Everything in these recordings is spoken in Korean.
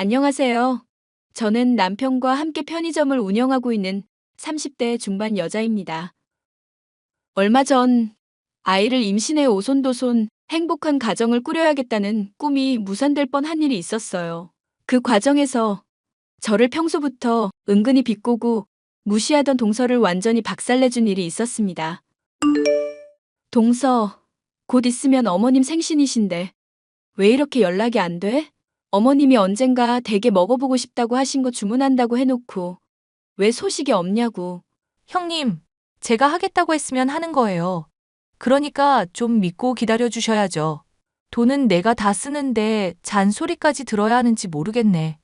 안녕하세요. 저는 남편과 함께 편의점을 운영하고 있는 30대 중반 여자입니다. 얼마 전 아이를 임신해 오손도손 행복한 가정을 꾸려야겠다는 꿈이 무산될 뻔한 일이 있었어요. 그 과정에서 저를 평소부터 은근히 비꼬고 무시하던 동서를 완전히 박살내준 일이 있었습니다. 동서, 곧 있으면 어머님 생신이신데 왜 이렇게 연락이 안 돼? 어머님이 언젠가 되게 먹어보고 싶다고 하신 거 주문한다고 해놓고 왜 소식이 없냐고. 형님, 제가 하겠다고 했으면 하는 거예요. 그러니까 좀 믿고 기다려 주셔야죠. 돈은 내가 다 쓰는데 잔소리까지 들어야 하는지 모르겠네.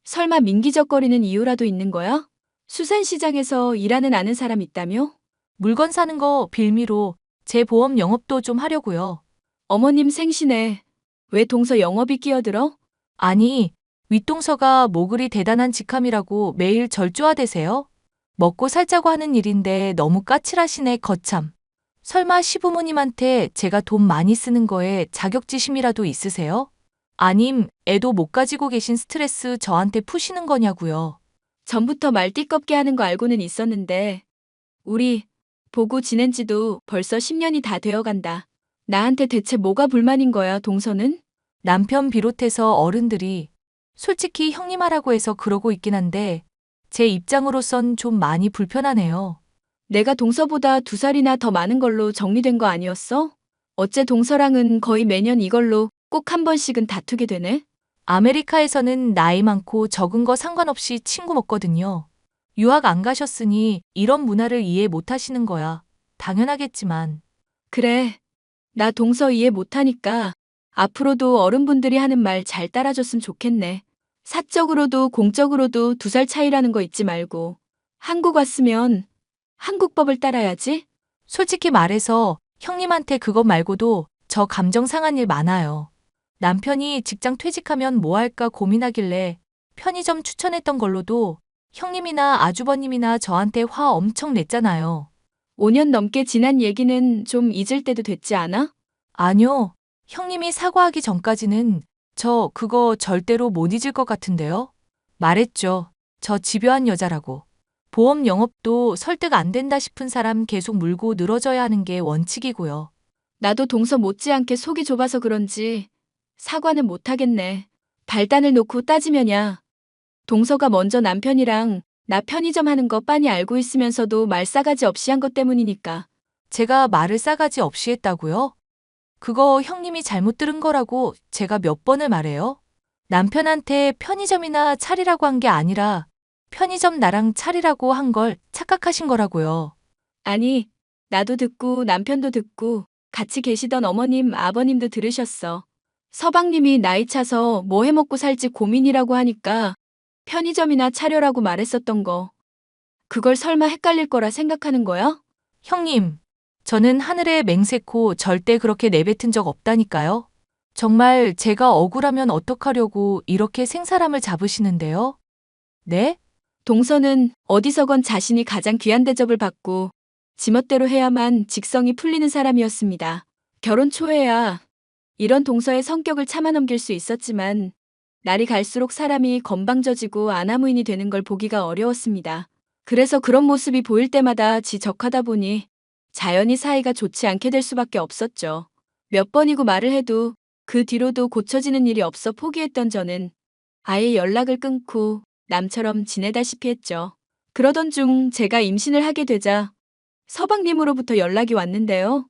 설마 민기적거리는 이유라도 있는 거야? 수산시장에서 일하는 아는 사람 있다며? 물건 사는 거 빌미로 제 보험 영업도 좀 하려고요. 어머님 생신에 왜 동서 영업이 끼어들어? 아니, 윗동서가 뭐 그리 대단한 직함이라고 매일 절조하대세요? 먹고 살자고 하는 일인데 너무 까칠하시네, 거참. 설마 시부모님한테 제가 돈 많이 쓰는 거에 자격지심이라도 있으세요? 아님, 애도 못 가지고 계신 스트레스 저한테 푸시는 거냐고요. 전부터 말 띠껍게 하는 거 알고는 있었는데 우리 보고 지낸 지도 벌써 10년이 다 되어간다. 나한테 대체 뭐가 불만인 거야, 동서는? 남편 비롯해서 어른들이 솔직히 형님 하라고 해서 그러고 있긴 한데 제 입장으로선 좀 많이 불편하네요. 내가 동서보다 2살이나 더 많은 걸로 정리된 거 아니었어? 어째 동서랑은 거의 매년 이걸로 꼭 한 번씩은 다투게 되네? 아메리카에서는 나이 많고 적은 거 상관없이 친구 먹거든요. 유학 안 가셨으니 이런 문화를 이해 못 하시는 거야. 당연하겠지만. 그래. 나 동서 이해 못하니까 앞으로도 어른분들이 하는 말 잘 따라줬으면 좋겠네. 사적으로도 공적으로도 2살 차이라는 거 잊지 말고. 한국 왔으면 한국법을 따라야지. 솔직히 말해서 형님한테 그것 말고도 저 감정 상한 일 많아요. 남편이 직장 퇴직하면 뭐 할까 고민하길래 편의점 추천했던 걸로도 형님이나 아주버님이나 저한테 화 엄청 냈잖아요. 5년 넘게 지난 얘기는 좀 잊을 때도 됐지 않아? 아니요. 형님이 사과하기 전까지는 저 그거 절대로 못 잊을 것 같은데요. 말했죠. 저 집요한 여자라고. 보험 영업도 설득 안 된다 싶은 사람 계속 물고 늘어져야 하는 게 원칙이고요. 나도 동서 못지않게 속이 좁아서 그런지 사과는 못하겠네. 발단을 놓고 따지면야. 동서가 먼저 남편이랑 나 편의점 하는 거 빤히 알고 있으면서도 말 싸가지 없이 한 것 때문이니까. 제가 말을 싸가지 없이 했다고요? 그거 형님이 잘못 들은 거라고 제가 몇 번을 말해요? 남편한테 편의점이나 차리라고 한 게 아니라 편의점 나랑 차리라고 한 걸 착각하신 거라고요. 아니, 나도 듣고 남편도 듣고 같이 계시던 어머님, 아버님도 들으셨어. 서방님이 나이 차서 뭐 해먹고 살지 고민이라고 하니까 편의점이나 차려라고 말했었던 거. 그걸 설마 헷갈릴 거라 생각하는 거야? 형님, 저는 하늘에 맹세코 절대 그렇게 내뱉은 적 없다니까요. 정말 제가 억울하면 어떡하려고 이렇게 생사람을 잡으시는데요? 네? 동서는 어디서건 자신이 가장 귀한 대접을 받고 지멋대로 해야만 직성이 풀리는 사람이었습니다. 결혼 초에야 이런 동서의 성격을 참아넘길 수 있었지만 날이 갈수록 사람이 건방져지고 아나무인이 되는 걸 보기가 어려웠습니다. 그래서 그런 모습이 보일 때마다 지적하다 보니 자연히 사이가 좋지 않게 될 수밖에 없었죠. 몇 번이고 말을 해도 그 뒤로도 고쳐지는 일이 없어 포기했던 저는 아예 연락을 끊고 남처럼 지내다시피 했죠. 그러던 중 제가 임신을 하게 되자 서방님으로부터 연락이 왔는데요.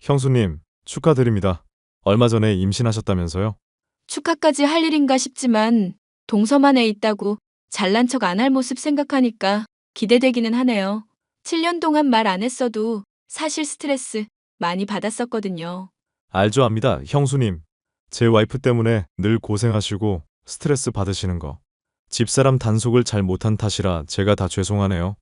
형수님, 축하드립니다. 얼마 전에 임신하셨다면서요? 축하까지 할 일인가 싶지만 동서만에 있다고 잘난 척 안 할 모습 생각하니까 기대되기는 하네요. 7년 동안 말 안 했어도 사실 스트레스 많이 받았었거든요. 알죠, 압니다, 형수님. 제 와이프 때문에 늘 고생하시고 스트레스 받으시는 거. 집사람 단속을 잘 못한 탓이라 제가 다 죄송하네요.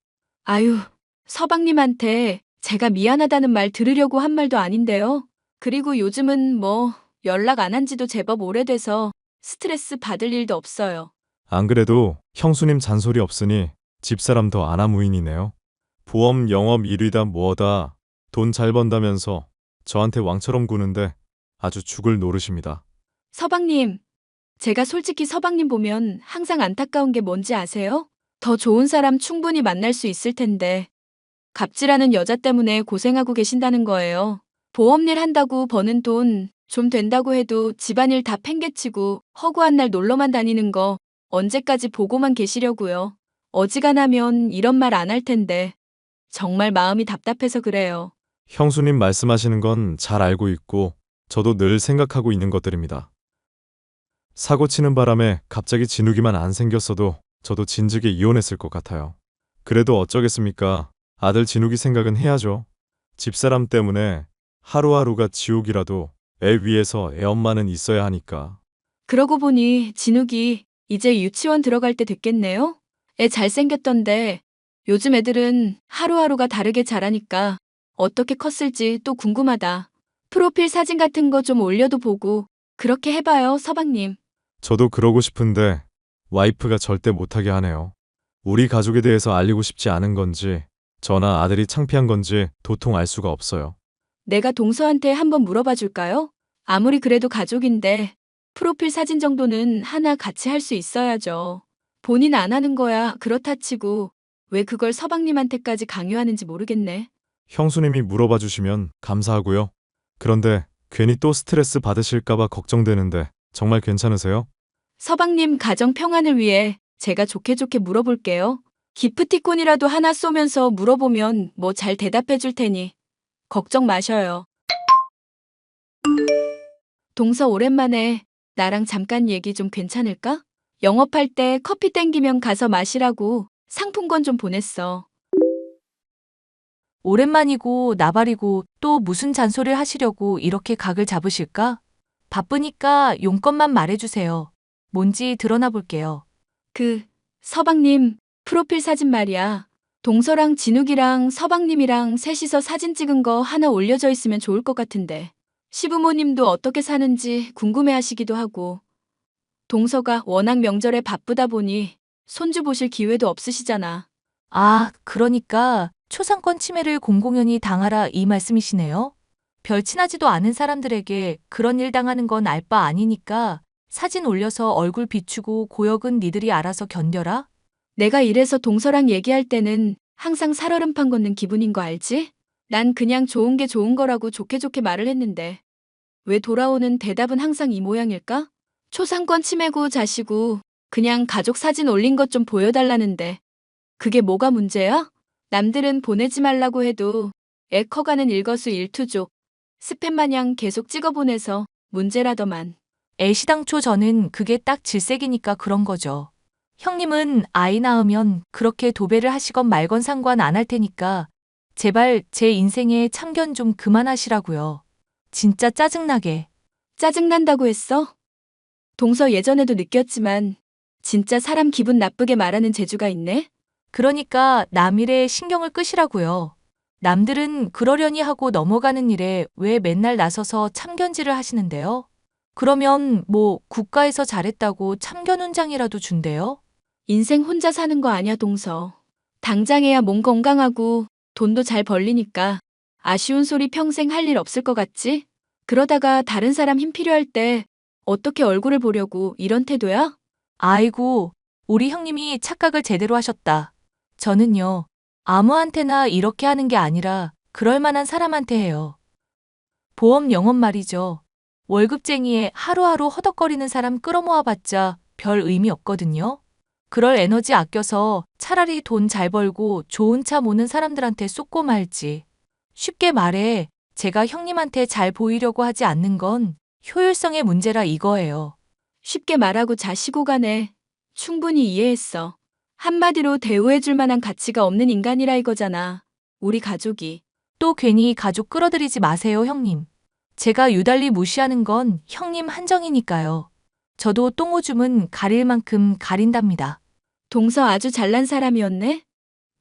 아유, 서방님한테 제가 미안하다는 말 들으려고 한 말도 아닌데요. 그리고 요즘은 뭐 연락 안 한 지도 제법 오래돼서 스트레스 받을 일도 없어요. 안 그래도 형수님 잔소리 없으니 집사람 더 아나무인이네요. 보험 영업 1위다 뭐다 돈 잘 번다면서 저한테 왕처럼 구는데 아주 죽을 노릇입니다. 서방님, 제가 솔직히 서방님 보면 항상 안타까운 게 뭔지 아세요? 더 좋은 사람 충분히 만날 수 있을 텐데 갑질하는 여자 때문에 고생하고 계신다는 거예요. 보험일 한다고 버는 돈 좀 된다고 해도 집안일 다 팽개치고 허구한 날 놀러만 다니는 거 언제까지 보고만 계시려고요. 어지간하면 이런 말 안 할 텐데 정말 마음이 답답해서 그래요. 형수님 말씀하시는 건 잘 알고 있고 저도 늘 생각하고 있는 것들입니다. 사고 치는 바람에 갑자기 진욱이만 안 생겼어도 저도 진즉에 이혼했을 것 같아요. 그래도 어쩌겠습니까? 아들 진욱이 생각은 해야죠. 집사람 때문에 하루하루가 지옥이라도 애 위에서 애 엄마는 있어야 하니까. 그러고 보니 진욱이 이제 유치원 들어갈 때 됐겠네요? 애 잘생겼던데 요즘 애들은 하루하루가 다르게 자라니까 어떻게 컸을지 또 궁금하다. 프로필 사진 같은 거 좀 올려도 보고 그렇게 해봐요, 서방님. 저도 그러고 싶은데 와이프가 절대 못하게 하네요. 우리 가족에 대해서 알리고 싶지 않은 건지 저나 아들이 창피한 건지 도통 알 수가 없어요. 내가 동서한테 한번 물어봐 줄까요? 아무리 그래도 가족인데 프로필 사진 정도는 하나 같이 할 수 있어야죠. 본인 안 하는 거야 그렇다 치고 왜 그걸 서방님한테까지 강요하는지 모르겠네. 형수님이 물어봐 주시면 감사하고요. 그런데 괜히 또 스트레스 받으실까봐 걱정되는데 정말 괜찮으세요? 서방님 가정 평안을 위해 제가 좋게 좋게 물어볼게요. 기프티콘이라도 하나 쏘면서 물어보면 뭐 잘 대답해 줄 테니 걱정 마셔요. 동서 오랜만에 나랑 잠깐 얘기 좀 괜찮을까? 영업할 때 커피 땡기면 가서 마시라고 상품권 좀 보냈어. 오랜만이고 나발이고 또 무슨 잔소리를 하시려고 이렇게 각을 잡으실까? 바쁘니까 용건만 말해주세요. 뭔지 드러나 볼게요. 서방님 프로필 사진 말이야. 동서랑 진욱이랑 서방님이랑 셋이서 사진 찍은 거 하나 올려져 있으면 좋을 것 같은데. 시부모님도 어떻게 사는지 궁금해 하시기도 하고. 동서가 워낙 명절에 바쁘다 보니 손주 보실 기회도 없으시잖아. 아, 그러니까 초상권 침해를 공공연히 당하라 이 말씀이시네요? 별 친하지도 않은 사람들에게 그런 일 당하는 건 알 바 아니니까 사진 올려서 얼굴 비추고 고역은 니들이 알아서 견뎌라? 내가 이래서 동서랑 얘기할 때는 항상 살얼음판 걷는 기분인 거 알지? 난 그냥 좋은 게 좋은 거라고 좋게 좋게 말을 했는데 왜 돌아오는 대답은 항상 이 모양일까? 초상권 침해고 자시고 그냥 가족 사진 올린 것 좀 보여달라는데 그게 뭐가 문제야? 남들은 보내지 말라고 해도 애 커가는 일거수일투족 스팸 마냥 계속 찍어보내서 문제라더만. 애시당초 저는 그게 딱 질색이니까 그런 거죠. 형님은 아이 낳으면 그렇게 도배를 하시건 말건 상관 안 할 테니까 제발 제 인생에 참견 좀 그만하시라고요. 진짜 짜증나게. 짜증난다고 했어? 동서 예전에도 느꼈지만 진짜 사람 기분 나쁘게 말하는 재주가 있네? 그러니까 남 일에 신경을 끄시라고요. 남들은 그러려니 하고 넘어가는 일에 왜 맨날 나서서 참견질을 하시는데요? 그러면 뭐 국가에서 잘했다고 참견 훈장이라도 준대요? 인생 혼자 사는 거 아냐 동서. 당장에야 몸 건강하고 돈도 잘 벌리니까 아쉬운 소리 평생 할 일 없을 것 같지? 그러다가 다른 사람 힘 필요할 때 어떻게 얼굴을 보려고 이런 태도야? 아이고, 우리 형님이 착각을 제대로 하셨다. 저는요, 아무한테나 이렇게 하는 게 아니라 그럴 만한 사람한테 해요. 보험 영업 말이죠. 월급쟁이에 하루하루 허덕거리는 사람 끌어모아봤자 별 의미 없거든요. 그럴 에너지 아껴서 차라리 돈 잘 벌고 좋은 차 모는 사람들한테 쏟고 말지. 쉽게 말해, 제가 형님한테 잘 보이려고 하지 않는 건 효율성의 문제라 이거예요. 쉽게 말하고 자시고 가네. 충분히 이해했어. 한마디로 대우해줄 만한 가치가 없는 인간이라 이거잖아. 우리 가족이. 또 괜히 가족 끌어들이지 마세요, 형님. 제가 유달리 무시하는 건 형님 한정이니까요. 저도 똥오줌은 가릴 만큼 가린답니다. 동서 아주 잘난 사람이었네?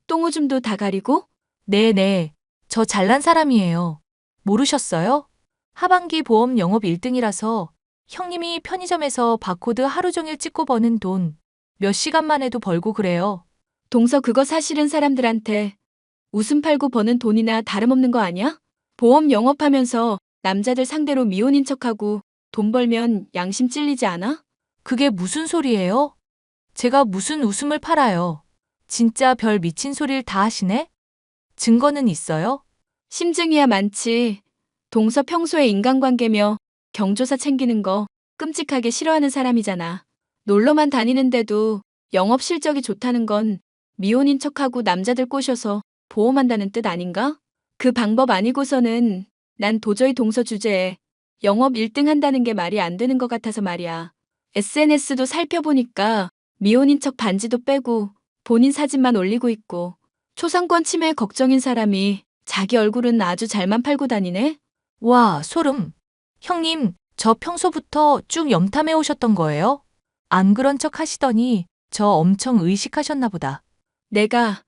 똥오줌도 다 가리고? 네네. 저 잘난 사람이에요. 모르셨어요? 하반기 보험 영업 1등이라서 형님이 편의점에서 바코드 하루 종일 찍고 버는 돈 몇 시간만 해도 벌고 그래요. 동서 그거 사실은 사람들한테 웃음 팔고 버는 돈이나 다름없는 거 아니야? 보험 영업하면서 남자들 상대로 미혼인 척하고 돈 벌면 양심 찔리지 않아? 그게 무슨 소리예요? 제가 무슨 웃음을 팔아요. 진짜 별 미친 소리를 다 하시네? 증거는 있어요? 심증이야 많지. 동서 평소에 인간관계며 경조사 챙기는 거 끔찍하게 싫어하는 사람이잖아. 놀러만 다니는데도 영업 실적이 좋다는 건 미혼인 척하고 남자들 꼬셔서 보험한다는 뜻 아닌가? 그 방법 아니고서는 난 도저히 동서 주제에 영업 1등 한다는 게 말이 안 되는 것 같아서 말이야. SNS도 살펴보니까 미혼인 척 반지도 빼고 본인 사진만 올리고 있고 초상권 침해 걱정인 사람이 자기 얼굴은 아주 잘만 팔고 다니네? 와, 소름. 형님, 저 평소부터 쭉 염탐해 오셨던 거예요? 안 그런 척 하시더니 저 엄청 의식하셨나 보다. 내가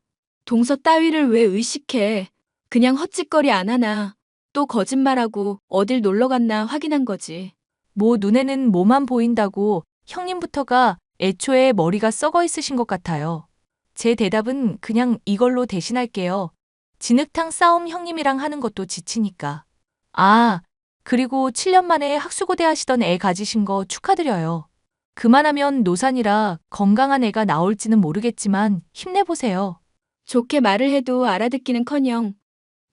동서 따위를 왜 의식해? 그냥 헛짓거리 안 하나. 또 거짓말하고 어딜 놀러 갔나 확인한 거지. 뭐 눈에는 뭐만 보인다고 형님부터가 애초에 머리가 썩어 있으신 것 같아요. 제 대답은 그냥 이걸로 대신할게요. 진흙탕 싸움 형님이랑 하는 것도 지치니까. 아, 그리고 7년 만에 학수고대 하시던 애 가지신 거 축하드려요. 그만하면 노산이라 건강한 애가 나올지는 모르겠지만 힘내보세요. 좋게 말을 해도 알아듣기는커녕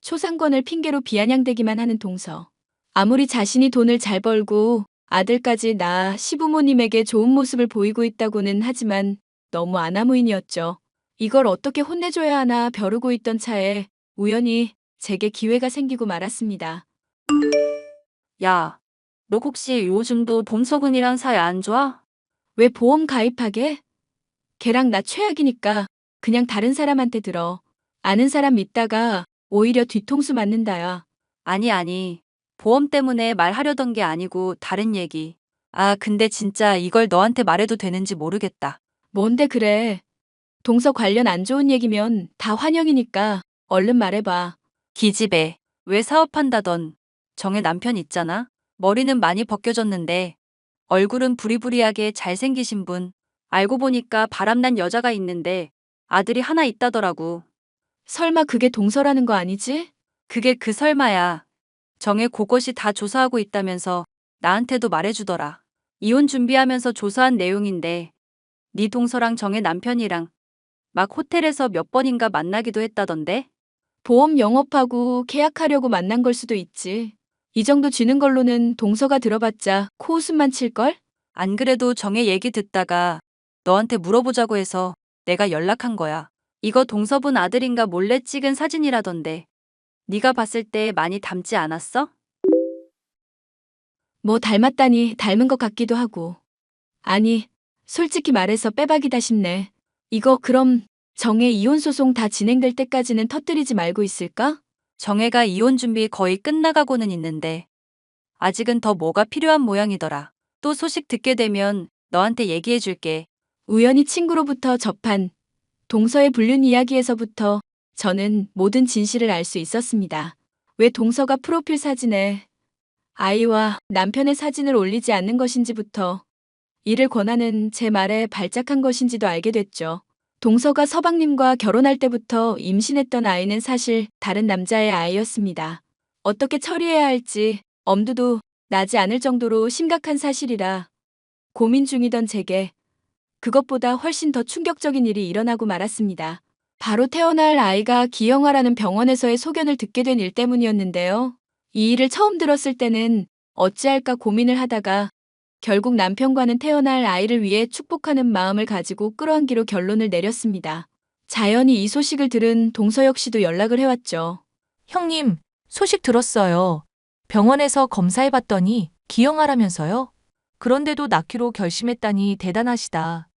초상권을 핑계로 비아냥대기만 하는 동서. 아무리 자신이 돈을 잘 벌고 아들까지 낳아 시부모님에게 좋은 모습을 보이고 있다고는 하지만 너무 아나무인이었죠. 이걸 어떻게 혼내줘야 하나 벼르고 있던 차에 우연히 제게 기회가 생기고 말았습니다. 야, 너 혹시 요즘도 봄석은이랑 사이 안 좋아? 왜 보험 가입하게? 걔랑 나 최악이니까 그냥 다른 사람한테 들어. 아는 사람 믿다가 오히려 뒤통수 맞는다야. 아니. 보험 때문에 말하려던 게 아니고 다른 얘기. 아, 근데 진짜 이걸 너한테 말해도 되는지 모르겠다. 뭔데 그래? 동서 관련 안 좋은 얘기면 다 환영이니까 얼른 말해봐. 기집애. 왜 사업한다던. 정의 남편 있잖아? 머리는 많이 벗겨졌는데 얼굴은 부리부리하게 잘생기신 분. 알고 보니까 바람난 여자가 있는데 아들이 하나 있다더라고. 설마 그게 동서라는 거 아니지? 그게 그 설마야. 정의 그것이 다 조사하고 있다면서 나한테도 말해주더라. 이혼 준비하면서 조사한 내용인데 네 동서랑 정의 남편이랑 막 호텔에서 몇 번인가 만나기도 했다던데? 보험 영업하고 계약하려고 만난 걸 수도 있지. 이 정도 쥐는 걸로는 동서가 들어봤자 코웃음만 칠걸? 안 그래도 정의 얘기 듣다가 너한테 물어보자고 해서 내가 연락한 거야. 이거 동서분 아들인가 몰래 찍은 사진이라던데. 네가 봤을 때 많이 닮지 않았어? 뭐 닮았다니 닮은 것 같기도 하고. 아니, 솔직히 말해서 빼박이다 싶네. 이거 그럼 정의 이혼 소송 다 진행될 때까지는 터뜨리지 말고 있을까? 정혜가 이혼 준비 거의 끝나가고는 있는데 아직은 더 뭐가 필요한 모양이더라. 또 소식 듣게 되면 너한테 얘기해 줄게. 우연히 친구로부터 접한 동서의 불륜 이야기에서부터 저는 모든 진실을 알 수 있었습니다. 왜 동서가 프로필 사진에 아이와 남편의 사진을 올리지 않는 것인지부터 이를 권하는 제 말에 발작한 것인지도 알게 됐죠. 동서가 서방님과 결혼할 때부터 임신했던 아이는 사실 다른 남자의 아이였습니다. 어떻게 처리해야 할지 엄두도 나지 않을 정도로 심각한 사실이라 고민 중이던 제게 그것보다 훨씬 더 충격적인 일이 일어나고 말았습니다. 바로 태어날 아이가 기영아라는 병원에서의 소견을 듣게 된 일 때문이었는데요. 이 일을 처음 들었을 때는 어찌할까 고민을 하다가 결국 남편과는 태어날 아이를 위해 축복하는 마음을 가지고 끌어안기로 결론을 내렸습니다. 자연히 이 소식을 들은 동서역 씨도 연락을 해왔죠. 형님, 소식 들었어요. 병원에서 검사해봤더니 기형아라면서요? 그런데도 낳기로 결심했다니 대단하시다.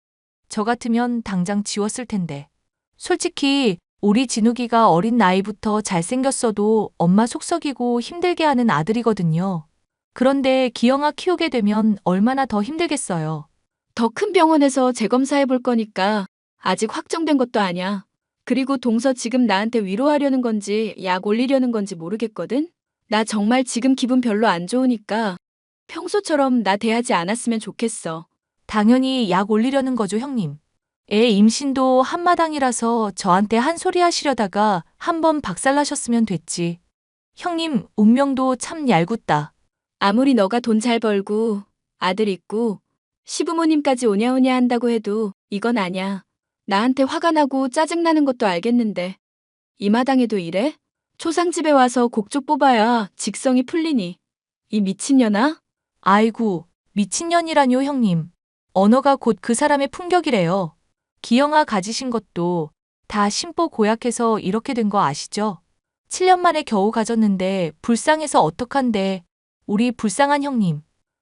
저 같으면 당장 지웠을 텐데. 솔직히 우리 진욱이가 어린 나이부터 잘생겼어도 엄마 속썩이고 힘들게 하는 아들이거든요. 그런데 기영아 키우게 되면 얼마나 더 힘들겠어요. 더 큰 병원에서 재검사해 볼 거니까 아직 확정된 것도 아냐. 그리고 동서 지금 나한테 위로하려는 건지 약 올리려는 건지 모르겠거든? 나 정말 지금 기분 별로 안 좋으니까 평소처럼 나 대하지 않았으면 좋겠어. 당연히 약 올리려는 거죠, 형님. 애 임신도 한마당이라서 저한테 한 소리 하시려다가 한번 박살나셨으면 됐지. 형님, 운명도 참 얄궂다. 아무리 너가 돈 잘 벌고 아들 있고 시부모님까지 오냐오냐 한다고 해도 이건 아냐. 나한테 화가 나고 짜증나는 것도 알겠는데 이 마당에도 이래? 초상집에 와서 곡조 뽑아야 직성이 풀리니. 이 미친년아? 아이고, 미친년이라뇨, 형님. 언어가 곧 그 사람의 품격이래요. 기영아 가지신 것도 다 심보 고약해서 이렇게 된 거 아시죠? 7년 만에 겨우 가졌는데 불쌍해서 어떡한데. 우리 불쌍한 형님.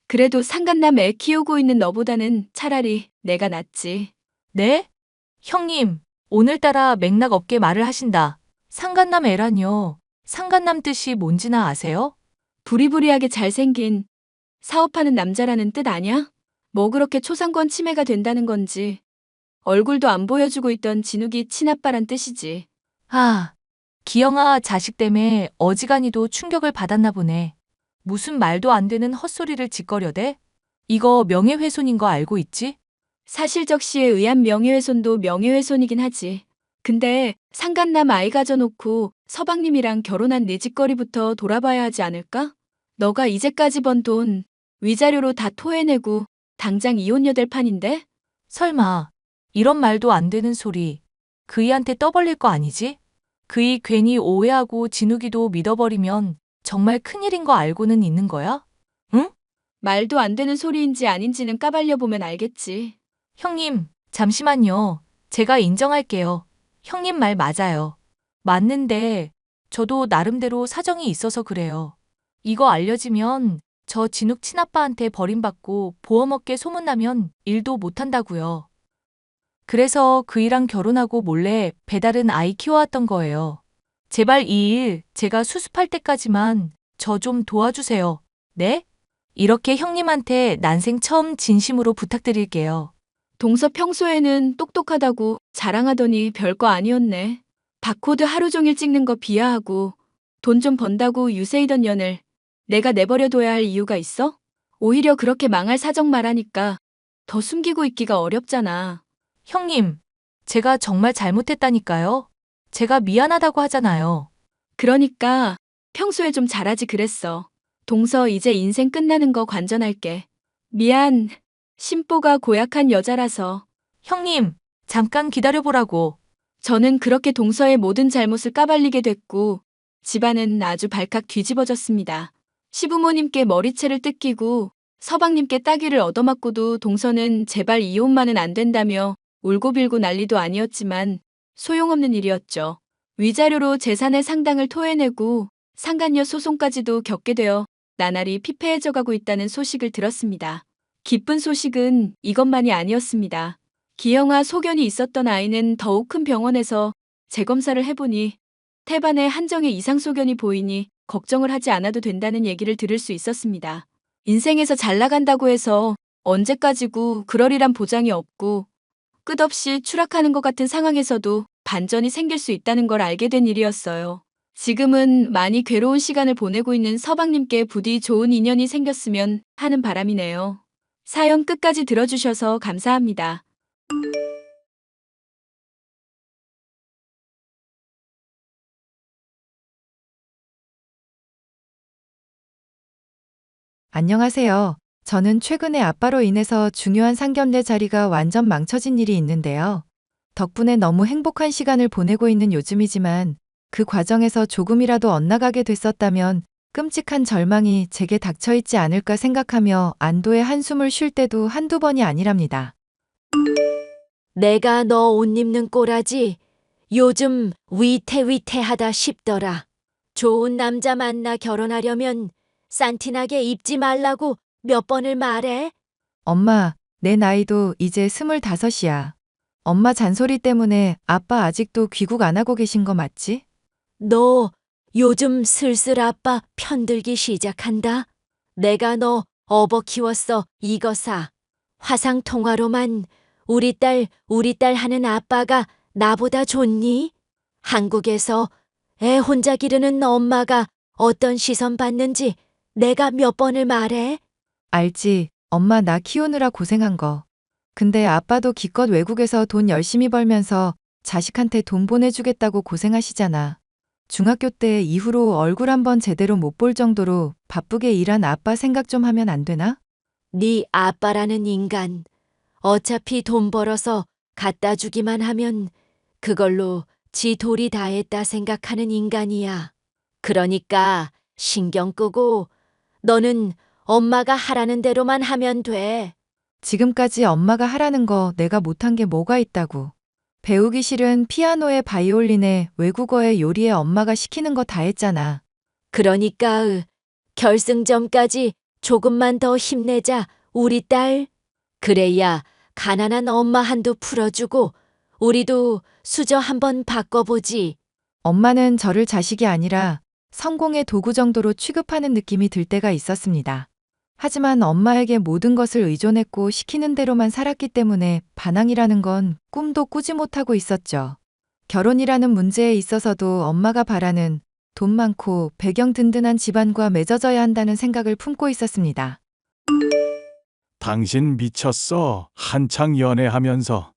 그래도 상간남 애 키우고 있는 너보다는 차라리 내가 낫지. 네? 형님, 오늘따라 맥락 없게 말을 하신다. 상간남 애라뇨. 상간남 뜻이 뭔지나 아세요? 부리부리하게 잘생긴 사업하는 남자라는 뜻 아냐? 뭐 그렇게 초상권 침해가 된다는 건지. 얼굴도 안 보여주고 있던 진욱이 친아빠란 뜻이지. 아, 기영아 자식 때문에 어지간히도 충격을 받았나 보네. 무슨 말도 안 되는 헛소리를 짓거려대? 이거 명예훼손인 거 알고 있지? 사실적시에 의한 명예훼손도 명예훼손이긴 하지. 근데 상간남 아이 가져놓고 서방님이랑 결혼한 내 짓거리부터 돌아봐야 하지 않을까? 너가 이제까지 번 돈 위자료로 다 토해내고 당장 이혼녀 될 판인데? 설마, 이런 말도 안 되는 소리. 그이한테 떠벌릴 거 아니지? 그이 괜히 오해하고 진욱이도 믿어버리면 정말 큰일인 거 알고는 있는 거야? 응? 말도 안 되는 소리인지 아닌지는 까발려 보면 알겠지. 형님, 잠시만요. 제가 인정할게요. 형님 말 맞아요. 맞는데, 저도 나름대로 사정이 있어서 그래요. 이거 알려지면 저 진욱 친아빠한테 버림받고 보험업계 소문나면 일도 못한다고요. 그래서 그이랑 결혼하고 몰래 배달은 아이 키워왔던 거예요. 제발 이 일 제가 수습할 때까지만 저 좀 도와주세요. 네? 이렇게 형님한테 난생 처음 진심으로 부탁드릴게요. 동서 평소에는 똑똑하다고 자랑하더니 별거 아니었네. 바코드 하루 종일 찍는 거 비하하고 돈 좀 번다고 유세이던 년을 내가 내버려둬야 할 이유가 있어? 오히려 그렇게 망할 사정 말하니까 더 숨기고 있기가 어렵잖아. 형님, 제가 정말 잘못했다니까요. 제가 미안하다고 하잖아요. 그러니까 평소에 좀 잘하지 그랬어. 동서 이제 인생 끝나는 거 관전할게. 미안. 심보가 고약한 여자라서. 형님, 잠깐 기다려보라고. 저는 그렇게 동서의 모든 잘못을 까발리게 됐고 집안은 아주 발칵 뒤집어졌습니다. 시부모님께 머리채를 뜯기고 서방님께 따귀를 얻어맞고도 동서는 제발 이혼만은 안 된다며 울고 빌고 난리도 아니었지만 소용없는 일이었죠. 위자료로 재산의 상당을 토해내고 상간녀 소송까지도 겪게 되어 나날이 피폐해져 가고 있다는 소식을 들었습니다. 기쁜 소식은 이것만이 아니었습니다. 기영아 소견이 있었던 아이는 더욱 큰 병원에서 재검사를 해보니 태반에 한정의 이상 소견이 보이니 걱정을 하지 않아도 된다는 얘기를 들을 수 있었습니다. 인생에서 잘 나간다고 해서 언제까지고 그러리란 보장이 없고 끝없이 추락하는 것 같은 상황에서도 반전이 생길 수 있다는 걸 알게 된 일이었어요. 지금은 많이 괴로운 시간을 보내고 있는 서방님께 부디 좋은 인연이 생겼으면 하는 바람이네요. 사연 끝까지 들어주셔서 감사합니다. 안녕하세요. 저는 최근에 아빠로 인해서 중요한 상견례 자리가 완전 망쳐진 일이 있는데요. 덕분에 너무 행복한 시간을 보내고 있는 요즘이지만 그 과정에서 조금이라도 엇나가게 됐었다면 끔찍한 절망이 제게 닥쳐있지 않을까 생각하며 안도의 한숨을 쉴 때도 한두 번이 아니랍니다. 내가 너 옷 입는 꼬라지 요즘 위태위태하다 싶더라. 좋은 남자 만나 결혼하려면 산티나게 입지 말라고 몇 번을 말해? 엄마, 내 나이도 이제 25이야. 엄마 잔소리 때문에 아빠 아직도 귀국 안 하고 계신 거 맞지? 너 요즘 슬슬 아빠 편들기 시작한다. 내가 너 업어 키웠어 이거사. 화상통화로만 우리 딸 하는 아빠가 나보다 좋니? 한국에서 애 혼자 기르는 엄마가 어떤 시선 받는지 내가 몇 번을 말해? 알지. 엄마 나 키우느라 고생한 거. 근데 아빠도 기껏 외국에서 돈 열심히 벌면서 자식한테 돈 보내주겠다고 고생하시잖아. 중학교 때 이후로 얼굴 한번 제대로 못 볼 정도로 바쁘게 일한 아빠 생각 좀 하면 안 되나? 네 아빠라는 인간, 어차피 돈 벌어서 갖다 주기만 하면 그걸로 지 도리 다 했다 생각하는 인간이야. 그러니까 신경 끄고 너는 엄마가 하라는 대로만 하면 돼. 지금까지 엄마가 하라는 거 내가 못한 게 뭐가 있다고. 배우기 싫은 피아노에 바이올린에 외국어에 요리에 엄마가 시키는 거 다 했잖아. 그러니까 결승점까지 조금만 더 힘내자, 우리 딸. 그래야 가난한 엄마 한도 풀어주고 우리도 수저 한번 바꿔보지. 엄마는 저를 자식이 아니라 성공의 도구 정도로 취급하는 느낌이 들 때가 있었습니다. 하지만 엄마에게 모든 것을 의존했고 시키는 대로만 살았기 때문에 반항이라는 건 꿈도 꾸지 못하고 있었죠. 결혼이라는 문제에 있어서도 엄마가 바라는 돈 많고 배경 든든한 집안과 맺어져야 한다는 생각을 품고 있었습니다. 당신 미쳤어. 한창 연애하면서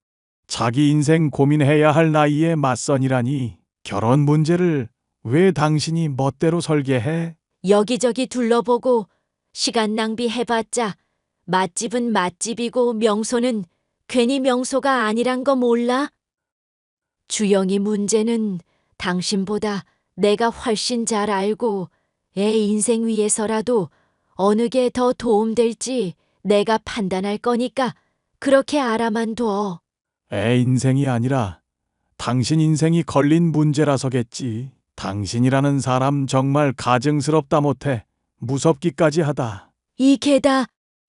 자기 인생 고민해야 할 나이에 맞선이라니. 결혼 문제를 왜 당신이 멋대로 설계해? 여기저기 둘러보고 시간 낭비해봤자 맛집은 맛집이고 명소는 괜히 명소가 아니란 거 몰라? 주영이 문제는 당신보다 내가 훨씬 잘 알고 애 인생 위해서라도 어느 게 더 도움될지 내가 판단할 거니까 그렇게 알아만 둬. 애 인생이 아니라 당신 인생이 걸린 문제라서겠지. 당신이라는 사람 정말 가증스럽다 못해 무섭기까지 하다. 이게 다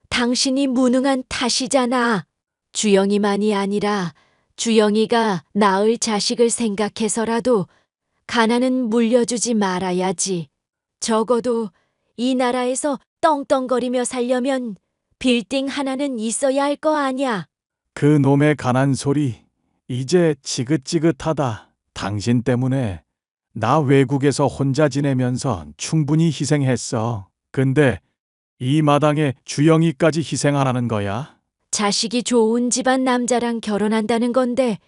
당신이 무능한 탓이잖아. 주영이만이 아니라 주영이가 낳을 자식을 생각해서라도 가난은 물려주지 말아야지. 적어도 이 나라에서 떵떵거리며 살려면 빌딩 하나는 있어야 할 거 아냐. 그 놈의 가난 소리 이제 지긋지긋하다. 당신 때문에 나 외국에서 혼자 지내면서 충분히 희생했어. 근데 이 마당에 주영이까지 희생하라는 거야? 자식이 좋은 집안 남자랑 결혼한다는 건데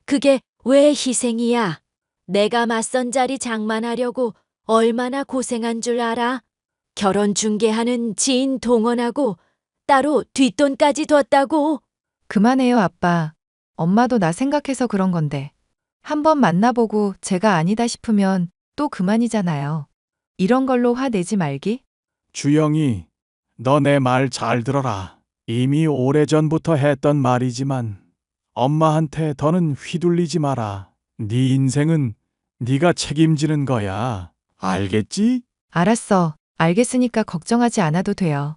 그게 왜 희생이야? 내가 맞선 자리 장만하려고 얼마나 고생한 줄 알아? 결혼 중개하는 지인 동원하고 따로 뒷돈까지 뒀다고. 그만해요, 아빠. 엄마도 나 생각해서 그런 건데. 한번 만나보고 제가 아니다 싶으면 또 그만이잖아요. 이런 걸로 화내지 말기? 주영이, 너 내 말 잘 들어라. 이미 오래전부터 했던 말이지만 엄마한테 더는 휘둘리지 마라. 네 인생은 네가 책임지는 거야. 알겠지? 알았어. 알겠으니까 걱정하지 않아도 돼요.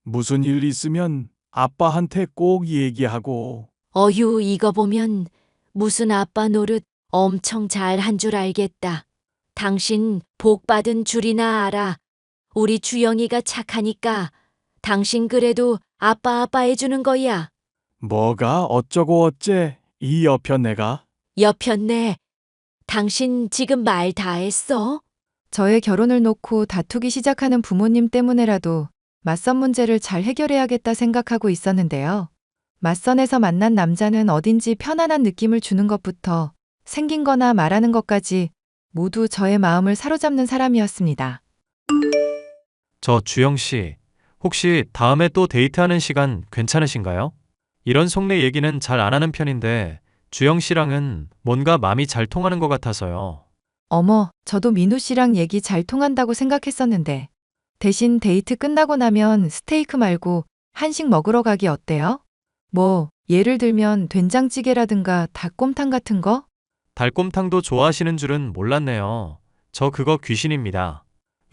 무슨 일 있으면 아빠한테 꼭 얘기하고. 어휴, 이거 보면 무슨 아빠 노릇 엄청 잘 한 줄 알겠다. 당신 복 받은 줄이나 알아. 우리 주영이가 착하니까 당신 그래도 아빠 해주는 거야. 뭐가 어쩌고 어째 이 여편 내가? 여편네, 당신 지금 말 다 했어? 저의 결혼을 놓고 다투기 시작하는 부모님 때문에라도 맞선 문제를 잘 해결해야겠다 생각하고 있었는데요. 맞선에서 만난 남자는 어딘지 편안한 느낌을 주는 것부터 생긴 거나 말하는 것까지 모두 저의 마음을 사로잡는 사람이었습니다. 저 주영 씨, 혹시 다음에 또 데이트하는 시간 괜찮으신가요? 이런 속내 얘기는 잘 안 하는 편인데 주영 씨랑은 뭔가 마음이 잘 통하는 것 같아서요. 어머, 저도 민우 씨랑 얘기 잘 통한다고 생각했었는데 대신 데이트 끝나고 나면 스테이크 말고 한식 먹으러 가기 어때요? 뭐, 예를 들면 된장찌개라든가 닭곰탕 같은 거? 달곰탕도 좋아하시는 줄은 몰랐네요. 저 그거 귀신입니다.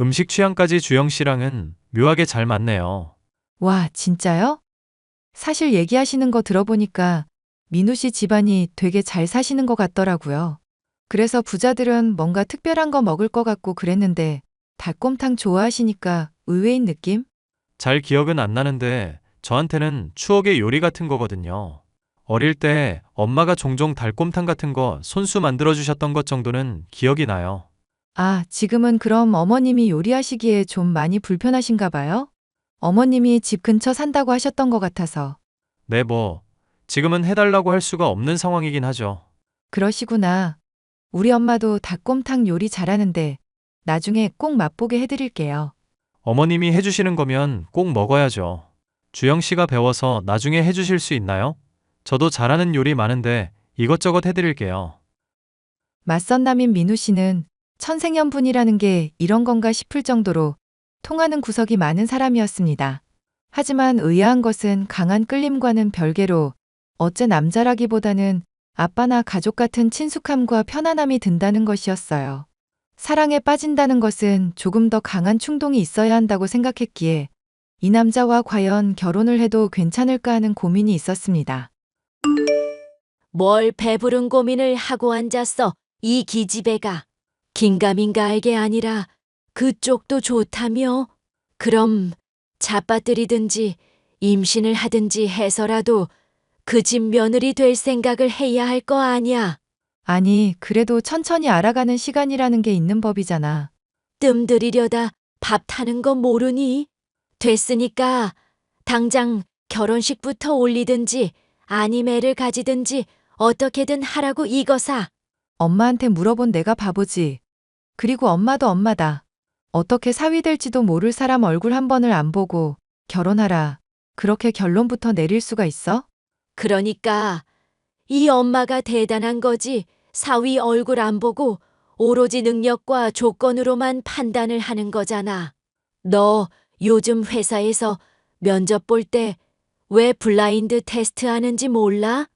음식 취향까지 주영 씨랑은 묘하게 잘 맞네요. 와, 진짜요? 사실 얘기하시는 거 들어보니까 민우 씨 집안이 되게 잘 사시는 것 같더라고요. 그래서 부자들은 뭔가 특별한 거 먹을 것 같고 그랬는데 닭곰탕 좋아하시니까 의외인 느낌? 잘 기억은 안 나는데 저한테는 추억의 요리 같은 거거든요. 어릴 때 엄마가 종종 달곰탕 같은 거 손수 만들어 주셨던 것 정도는 기억이 나요. 아, 지금은 그럼 어머님이 요리하시기에 좀 많이 불편하신가 봐요? 어머님이 집 근처 산다고 하셨던 것 같아서. 네, 지금은 해달라고 할 수가 없는 상황이긴 하죠. 그러시구나. 우리 엄마도 닭곰탕 요리 잘하는데 나중에 꼭 맛보게 해드릴게요. 어머님이 해주시는 거면 꼭 먹어야죠. 주영 씨가 배워서 나중에 해주실 수 있나요? 저도 잘하는 요리 많은데 이것저것 해드릴게요. 맞선 남인 민우 씨는 천생연분이라는 게 이런 건가 싶을 정도로 통하는 구석이 많은 사람이었습니다. 하지만 의아한 것은 강한 끌림과는 별개로 어째 남자라기보다는 아빠나 가족 같은 친숙함과 편안함이 든다는 것이었어요. 사랑에 빠진다는 것은 조금 더 강한 충동이 있어야 한다고 생각했기에 이 남자와 과연 결혼을 해도 괜찮을까 하는 고민이 있었습니다. 뭘 배부른 고민을 하고 앉았어, 이 기집애가. 긴가민가 알게 아니라 그쪽도 좋다며? 그럼 잡아들이든지 임신을 하든지 해서라도 그 집 며느리 될 생각을 해야 할 거 아냐. 아니, 그래도 천천히 알아가는 시간이라는 게 있는 법이잖아. 뜸 들이려다 밥 타는 거 모르니? 됐으니까 당장 결혼식부터 올리든지 아님 애를 가지든지 어떻게든 하라고 이거사. 엄마한테 물어본 내가 바보지. 그리고 엄마도 엄마다. 어떻게 사위 될지도 모를 사람 얼굴 한 번을 안 보고 결혼하라. 그렇게 결론부터 내릴 수가 있어? 그러니까 이 엄마가 대단한 거지. 사위 얼굴 안 보고 오로지 능력과 조건으로만 판단을 하는 거잖아. 너 요즘 회사에서 면접 볼 때 왜 블라인드 테스트 하는지 몰라?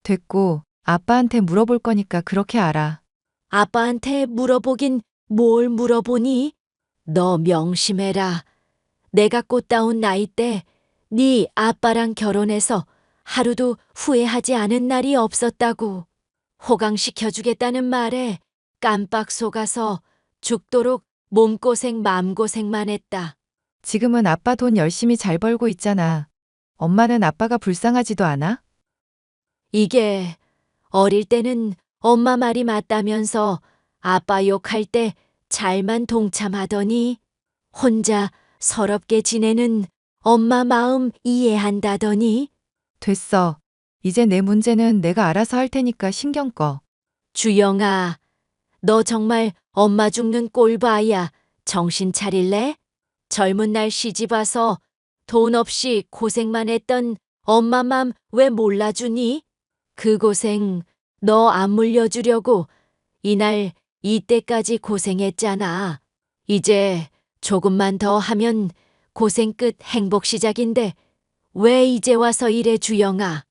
됐고, 아빠한테 물어볼 거니까 그렇게 알아. 아빠한테 물어보긴 뭘 물어보니? 너 명심해라. 내가 꽃다운 나이 때 네 아빠랑 결혼해서 하루도 후회하지 않은 날이 없었다고. 호강시켜주겠다는 말에 깜빡 속아서 죽도록 몸고생 마음고생만 했다. 지금은 아빠 돈 열심히 잘 벌고 있잖아. 엄마는 아빠가 불쌍하지도 않아? 이게 어릴 때는 엄마 말이 맞다면서 아빠 욕할 때 잘만 동참하더니 혼자 서럽게 지내는 엄마 마음 이해한다더니. 됐어. 이제 내 문제는 내가 알아서 할 테니까 신경 꺼. 주영아, 너 정말 엄마 죽는 꼴 봐야 정신 차릴래? 젊은 날 시집 와서 돈 없이 고생만 했던 엄마 맘 왜 몰라주니? 그 고생 너 안 물려주려고 이날 이때까지 고생했잖아. 이제 조금만 더 하면 고생 끝 행복 시작인데 왜 이제 와서 이래, 주영아?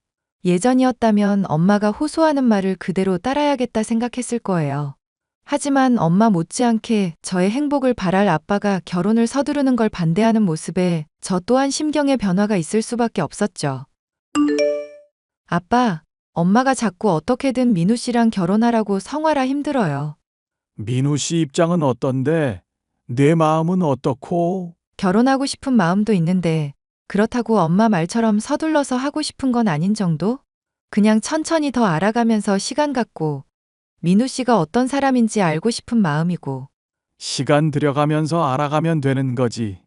예전이었다면 엄마가 호소하는 말을 그대로 따라야겠다 생각했을 거예요. 하지만 엄마 못지않게 저의 행복을 바랄 아빠가 결혼을 서두르는 걸 반대하는 모습에 저 또한 심경의 변화가 있을 수밖에 없었죠. 아빠, 엄마가 자꾸 어떻게든 민우 씨랑 결혼하라고 성화라 힘들어요. 민우 씨 입장은 어떤데? 내 마음은 어떻고? 결혼하고 싶은 마음도 있는데 그렇다고 엄마 말처럼 서둘러서 하고 싶은 건 아닌 정도? 그냥 천천히 더 알아가면서 시간 갖고 민우 씨가 어떤 사람인지 알고 싶은 마음이고. 시간 들여가면서 알아가면 되는 거지.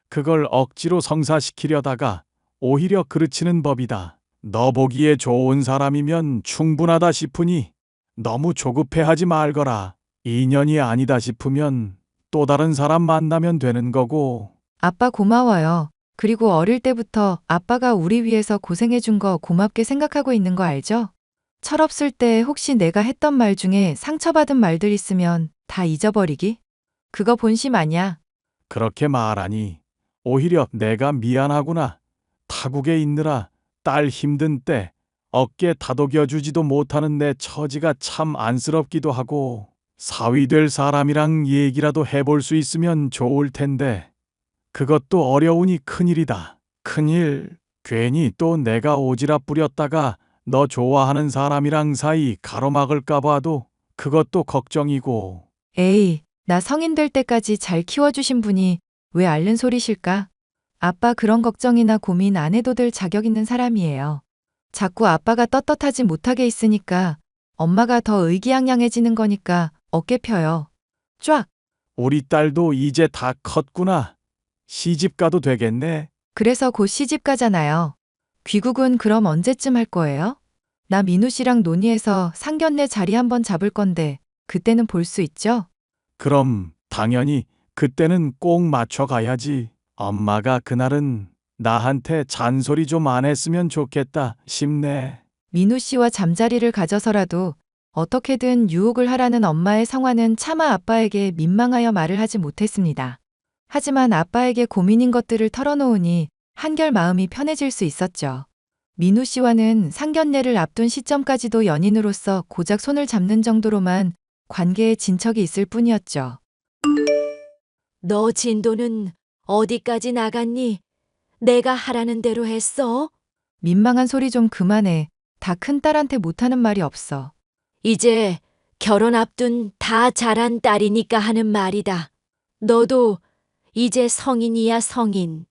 그걸 억지로 성사시키려다가 오히려 그르치는 법이다. 너 보기에 좋은 사람이면 충분하다 싶으니 너무 조급해하지 말거라. 인연이 아니다 싶으면 또 다른 사람 만나면 되는 거고. 아빠 고마워요. 그리고 어릴 때부터 아빠가 우리 위해서 고생해준 거 고맙게 생각하고 있는 거 알죠? 철없을 때 혹시 내가 했던 말 중에 상처받은 말들 있으면 다 잊어버리기? 그거 본심 아니야. 그렇게 말하니 오히려 내가 미안하구나. 타국에 있느라 딸 힘든 때 어깨 다독여주지도 못하는 내 처지가 참 안쓰럽기도 하고, 사위 될 사람이랑 얘기라도 해볼 수 있으면 좋을 텐데 그것도 어려우니 큰일이다. 큰일. 괜히 또 내가 오지랖 부렸다가 너 좋아하는 사람이랑 사이 가로막을까 봐도 그것도 걱정이고. 에이, 나 성인 될 때까지 잘 키워주신 분이 왜 앓는 소리실까? 아빠 그런 걱정이나 고민 안 해도 될 자격 있는 사람이에요. 자꾸 아빠가 떳떳하지 못하게 있으니까 엄마가 더 의기양양해지는 거니까 어깨 펴요. 쫙! 우리 딸도 이제 다 컸구나. 시집 가도 되겠네. 그래서 곧 시집 가잖아요. 귀국은 그럼 언제쯤 할 거예요? 나 민우 씨랑 논의해서 상견례 자리 한번 잡을 건데 그때는 볼 수 있죠? 그럼 당연히 그때는 꼭 맞춰 가야지. 엄마가 그날은 나한테 잔소리 좀 안 했으면 좋겠다 싶네. 민우 씨와 잠자리를 가져서라도 어떻게든 유혹을 하라는 엄마의 성화는 차마 아빠에게 민망하여 말을 하지 못했습니다. 하지만 아빠에게 고민인 것들을 털어놓으니 한결 마음이 편해질 수 있었죠. 민우 씨와는 상견례를 앞둔 시점까지도 연인으로서 고작 손을 잡는 정도로만 관계에 진척이 있을 뿐이었죠. 너 진도는 어디까지 나갔니? 내가 하라는 대로 했어? 민망한 소리 좀 그만해. 다 큰딸한테 못하는 말이 없어. 이제 결혼 앞둔 다 자란 딸이니까 하는 말이다. 너도 이제 성인이야 성인.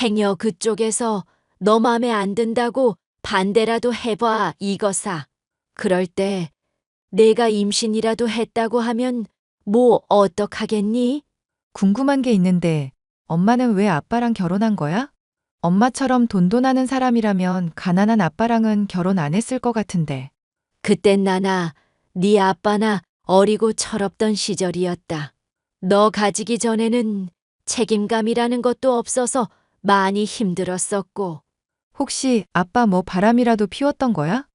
행여 그쪽에서 너 맘에 안 든다고 반대라도 해봐 이거사. 그럴 때 내가 임신이라도 했다고 하면 뭐 어떡하겠니? 궁금한 게 있는데 엄마는 왜 아빠랑 결혼한 거야? 엄마처럼 돈돈하는 사람이라면 가난한 아빠랑은 결혼 안 했을 것 같은데. 그땐 나나 네 아빠나 어리고 철없던 시절이었다. 너 가지기 전에는 책임감이라는 것도 없어서 많이 힘들었었고. 혹시 아빠 뭐 바람이라도 피웠던 거야?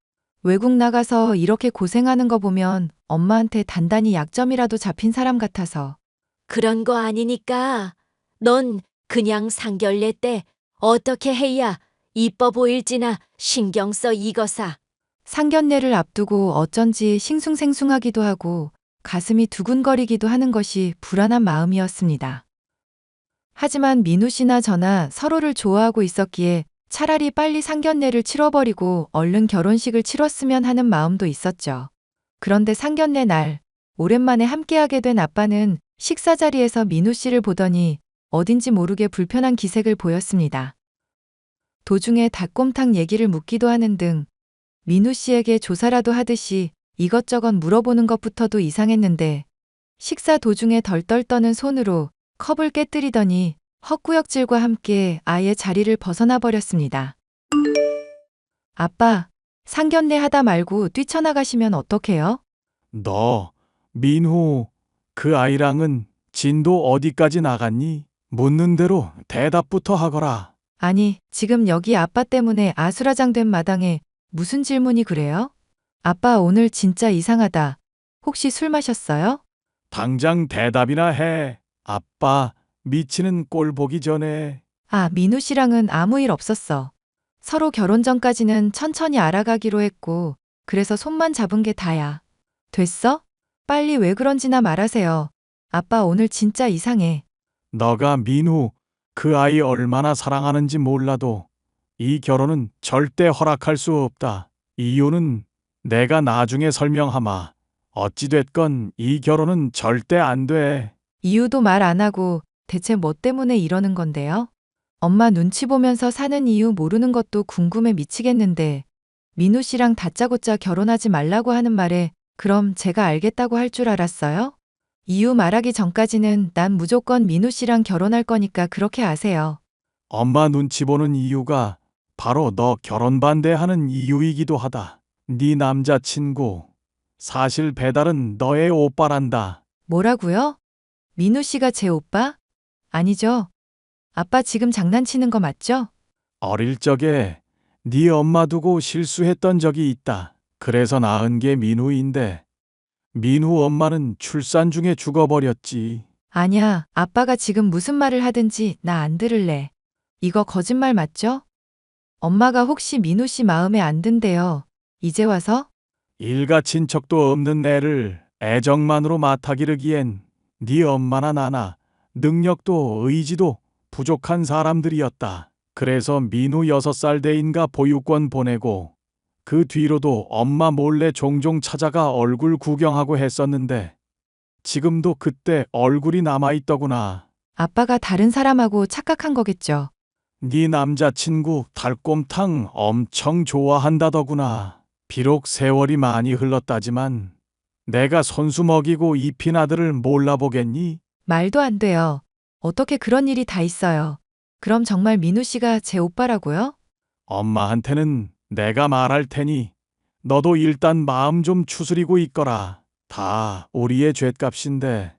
외국 나가서 이렇게 고생하는 거 보면 엄마한테 단단히 약점이라도 잡힌 사람 같아서. 그런 거 아니니까 넌 그냥 상견례 때 어떻게 해야 이뻐 보일지나 신경 써 이거사. 상견례를 앞두고 어쩐지 싱숭생숭하기도 하고 가슴이 두근거리기도 하는 것이 불안한 마음이었습니다. 하지만 민우 씨나 저나 서로를 좋아하고 있었기에 차라리 빨리 상견례를 치러버리고 얼른 결혼식을 치렀으면 하는 마음도 있었죠. 그런데 상견례 날 오랜만에 함께하게 된 아빠는 식사 자리에서 민우 씨를 보더니 어딘지 모르게 불편한 기색을 보였습니다. 도중에 닭곰탕 얘기를 묻기도 하는 등 민우 씨에게 조사라도 하듯이 이것저것 물어보는 것부터도 이상했는데 식사 도중에 덜덜 떠는 손으로 컵을 깨뜨리더니 헛구역질과 함께 아예 자리를 벗어나 버렸습니다. 아빠, 상견례 하다 말고 뛰쳐나가시면 어떡해요? 너, 민후, 그 아이랑은 진도 어디까지 나갔니? 묻는 대로 대답부터 하거라. 아니, 지금 여기 아빠 때문에 아수라장된 마당에 무슨 질문이 그래요? 아빠 오늘 진짜 이상하다. 혹시 술 마셨어요? 당장 대답이나 해. 아빠, 미치는 꼴 보기 전에. 아, 민우 씨랑은 아무 일 없었어. 서로 결혼 전까지는 천천히 알아가기로 했고, 그래서 손만 잡은 게 다야. 됐어? 빨리 왜 그런지나 말하세요. 아빠 오늘 진짜 이상해. 너가 민후, 그 아이 얼마나 사랑하는지 몰라도 이 결혼은 절대 허락할 수 없다. 이유는 내가 나중에 설명하마. 어찌됐건 이 결혼은 절대 안 돼. 이유도 말 안 하고 대체 뭐 때문에 이러는 건데요? 엄마 눈치 보면서 사는 이유 모르는 것도 궁금해 미치겠는데 민우 씨랑 다짜고짜 결혼하지 말라고 하는 말에 그럼 제가 알겠다고 할 줄 알았어요? 이유 말하기 전까지는 난 무조건 민우 씨랑 결혼할 거니까 그렇게 아세요. 엄마 눈치 보는 이유가 바로 너 결혼 반대하는 이유이기도 하다. 네 남자친구. 사실 배달은 너의 오빠란다. 뭐라고요? 민우 씨가 제 오빠? 아니죠. 아빠 지금 장난치는 거 맞죠? 어릴 적에 네 엄마 두고 실수했던 적이 있다. 그래서 낳은 게 민후인데 민후 엄마는 출산 중에 죽어버렸지. 아니야, 아빠가 지금 무슨 말을 하든지 나 안 들을래. 이거 거짓말 맞죠? 엄마가 혹시 민우 씨 마음에 안 든대요. 이제 와서? 일가 친척도 없는 애를 애정만으로 맡아기르기엔 네 엄마나 나나 능력도 의지도 부족한 사람들이었다. 그래서 민후 6살 때인가 보육원 보내고 그 뒤로도 엄마 몰래 종종 찾아가 얼굴 구경하고 했었는데 지금도 그때 얼굴이 남아있더구나. 아빠가 다른 사람하고 착각한 거겠죠. 네 남자친구 달곰탕 엄청 좋아한다더구나. 비록 세월이 많이 흘렀다지만 내가 손수 먹이고 입힌 아들을 몰라보겠니? 말도 안 돼요. 어떻게 그런 일이 다 있어요. 그럼 정말 민우 씨가 제 오빠라고요? 엄마한테는 내가 말할 테니 너도 일단 마음 좀 추스리고 있거라. 다 우리의 죗값인데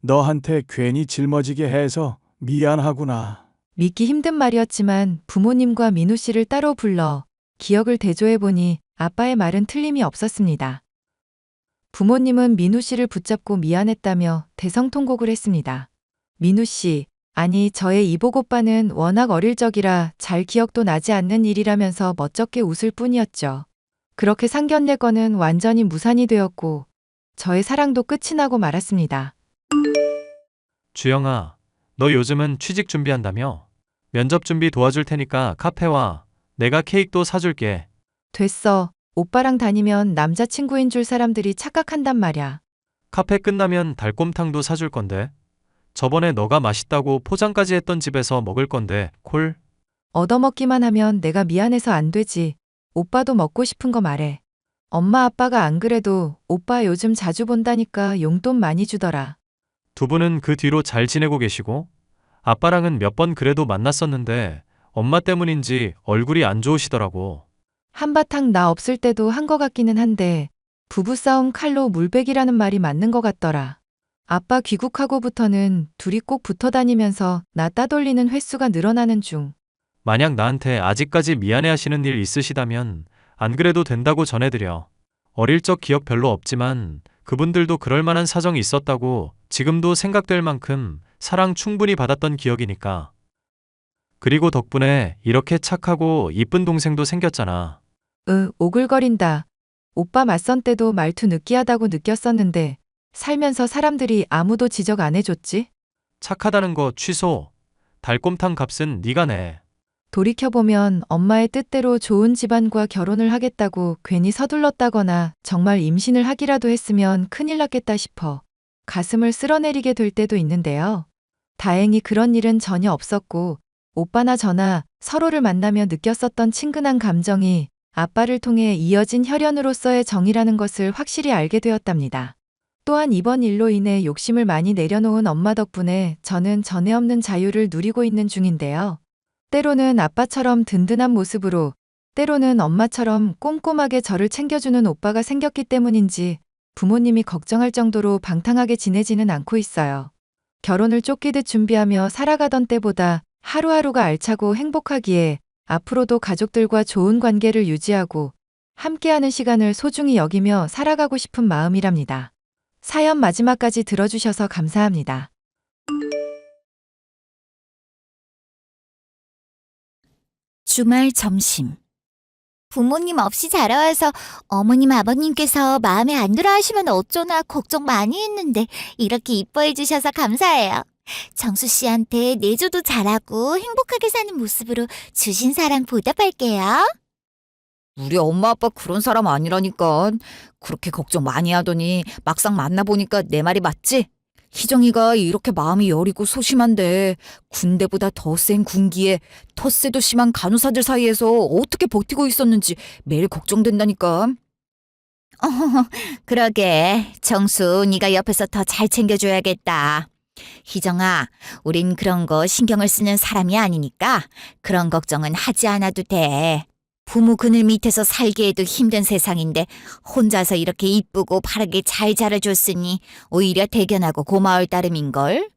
너한테 괜히 짊어지게 해서 미안하구나. 믿기 힘든 말이었지만 부모님과 민우 씨를 따로 불러 기억을 대조해보니 아빠의 말은 틀림이 없었습니다. 부모님은 민우 씨를 붙잡고 미안했다며 대성통곡을 했습니다. 민우 씨, 아니 저의 이복 오빠는 워낙 어릴 적이라 잘 기억도 나지 않는 일이라면서 멋쩍게 웃을 뿐이었죠. 그렇게 상견례건은 완전히 무산이 되었고 저의 사랑도 끝이 나고 말았습니다. 주영아, 너 요즘은 취직 준비한다며? 면접 준비 도와줄 테니까 카페 와. 내가 케이크도 사줄게. 됐어. 오빠랑 다니면 남자친구인 줄 사람들이 착각한단 말야. 카페 끝나면 달콤탕도 사줄 건데. 저번에 너가 맛있다고 포장까지 했던 집에서 먹을 건데, 콜? 얻어먹기만 하면 내가 미안해서 안 되지. 오빠도 먹고 싶은 거 말해. 엄마 아빠가 안 그래도 오빠 요즘 자주 본다니까 용돈 많이 주더라. 두 분은 그 뒤로 잘 지내고 계시고? 아빠랑은 몇 번 그래도 만났었는데 엄마 때문인지 얼굴이 안 좋으시더라고. 한바탕 나 없을 때도 한 거 같기는 한데 부부싸움 칼로 물베기라는 말이 맞는 거 같더라. 아빠 귀국하고부터는 둘이 꼭 붙어 다니면서 나 따돌리는 횟수가 늘어나는 중. 만약 나한테 아직까지 미안해 하시는 일 있으시다면 안 그래도 된다고 전해드려. 어릴 적 기억 별로 없지만 그분들도 그럴 만한 사정이 있었다고 지금도 생각될 만큼 사랑 충분히 받았던 기억이니까. 그리고 덕분에 이렇게 착하고 이쁜 동생도 생겼잖아. 오글거린다. 오빠 맞선 때도 말투 느끼하다고 느꼈었는데 살면서 사람들이 아무도 지적 안 해줬지? 착하다는 거 취소. 달콤탕 값은 네가 내. 돌이켜보면 엄마의 뜻대로 좋은 집안과 결혼을 하겠다고 괜히 서둘렀다거나 정말 임신을 하기라도 했으면 큰일 났겠다 싶어 가슴을 쓸어내리게 될 때도 있는데요. 다행히 그런 일은 전혀 없었고 오빠나 저나 서로를 만나며 느꼈었던 친근한 감정이 아빠를 통해 이어진 혈연으로서의 정이라는 것을 확실히 알게 되었답니다. 또한 이번 일로 인해 욕심을 많이 내려놓은 엄마 덕분에 저는 전에 없는 자유를 누리고 있는 중인데요. 때로는 아빠처럼 든든한 모습으로, 때로는 엄마처럼 꼼꼼하게 저를 챙겨주는 오빠가 생겼기 때문인지 부모님이 걱정할 정도로 방탕하게 지내지는 않고 있어요. 결혼을 쫓기듯 준비하며 살아가던 때보다 하루하루가 알차고 행복하기에 앞으로도 가족들과 좋은 관계를 유지하고 함께하는 시간을 소중히 여기며 살아가고 싶은 마음이랍니다. 사연 마지막까지 들어주셔서 감사합니다. 주말 점심. 부모님 없이 자라와서 어머님 아버님께서 마음에 안 들어 하시면 어쩌나 걱정 많이 했는데 이렇게 이뻐해 주셔서 감사해요. 정수 씨한테 내조도 잘하고 행복하게 사는 모습으로 주신 사랑 보답할게요. 우리 엄마 아빠 그런 사람 아니라니까. 그렇게 걱정 많이 하더니 막상 만나보니까 내 말이 맞지? 희정이가 이렇게 마음이 여리고 소심한데 군대보다 더 센 군기에 텃세도 심한 간호사들 사이에서 어떻게 버티고 있었는지 매일 걱정된다니까. 그러게. 정수, 네가 옆에서 더 잘 챙겨줘야겠다. 희정아, 우린 그런 거 신경을 쓰는 사람이 아니니까 그런 걱정은 하지 않아도 돼. 부모 그늘 밑에서 살기에도 힘든 세상인데 혼자서 이렇게 이쁘고 바르게 잘 자라줬으니 오히려 대견하고 고마울 따름인걸.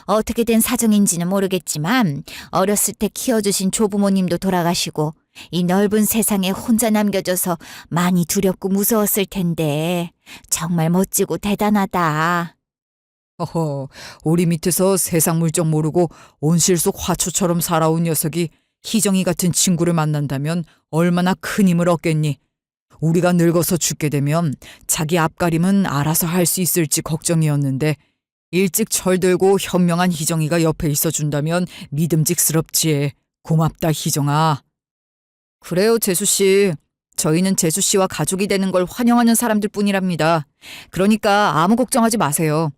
어떻게 된 사정인지는 모르겠지만 어렸을 때 키워주신 조부모님도 돌아가시고 이 넓은 세상에 혼자 남겨져서 많이 두렵고 무서웠을 텐데 정말 멋지고 대단하다. 어허, 우리 밑에서 세상 물정 모르고 온실 속 화초처럼 살아온 녀석이 희정이 같은 친구를 만난다면 얼마나 큰 힘을 얻겠니? 우리가 늙어서 죽게 되면 자기 앞가림은 알아서 할 수 있을지 걱정이었는데 일찍 철들고 현명한 희정이가 옆에 있어준다면 믿음직스럽지. 고맙다, 희정아. 그래요, 재수씨. 저희는 재수씨와 가족이 되는 걸 환영하는 사람들 뿐이랍니다. 그러니까 아무 걱정하지 마세요.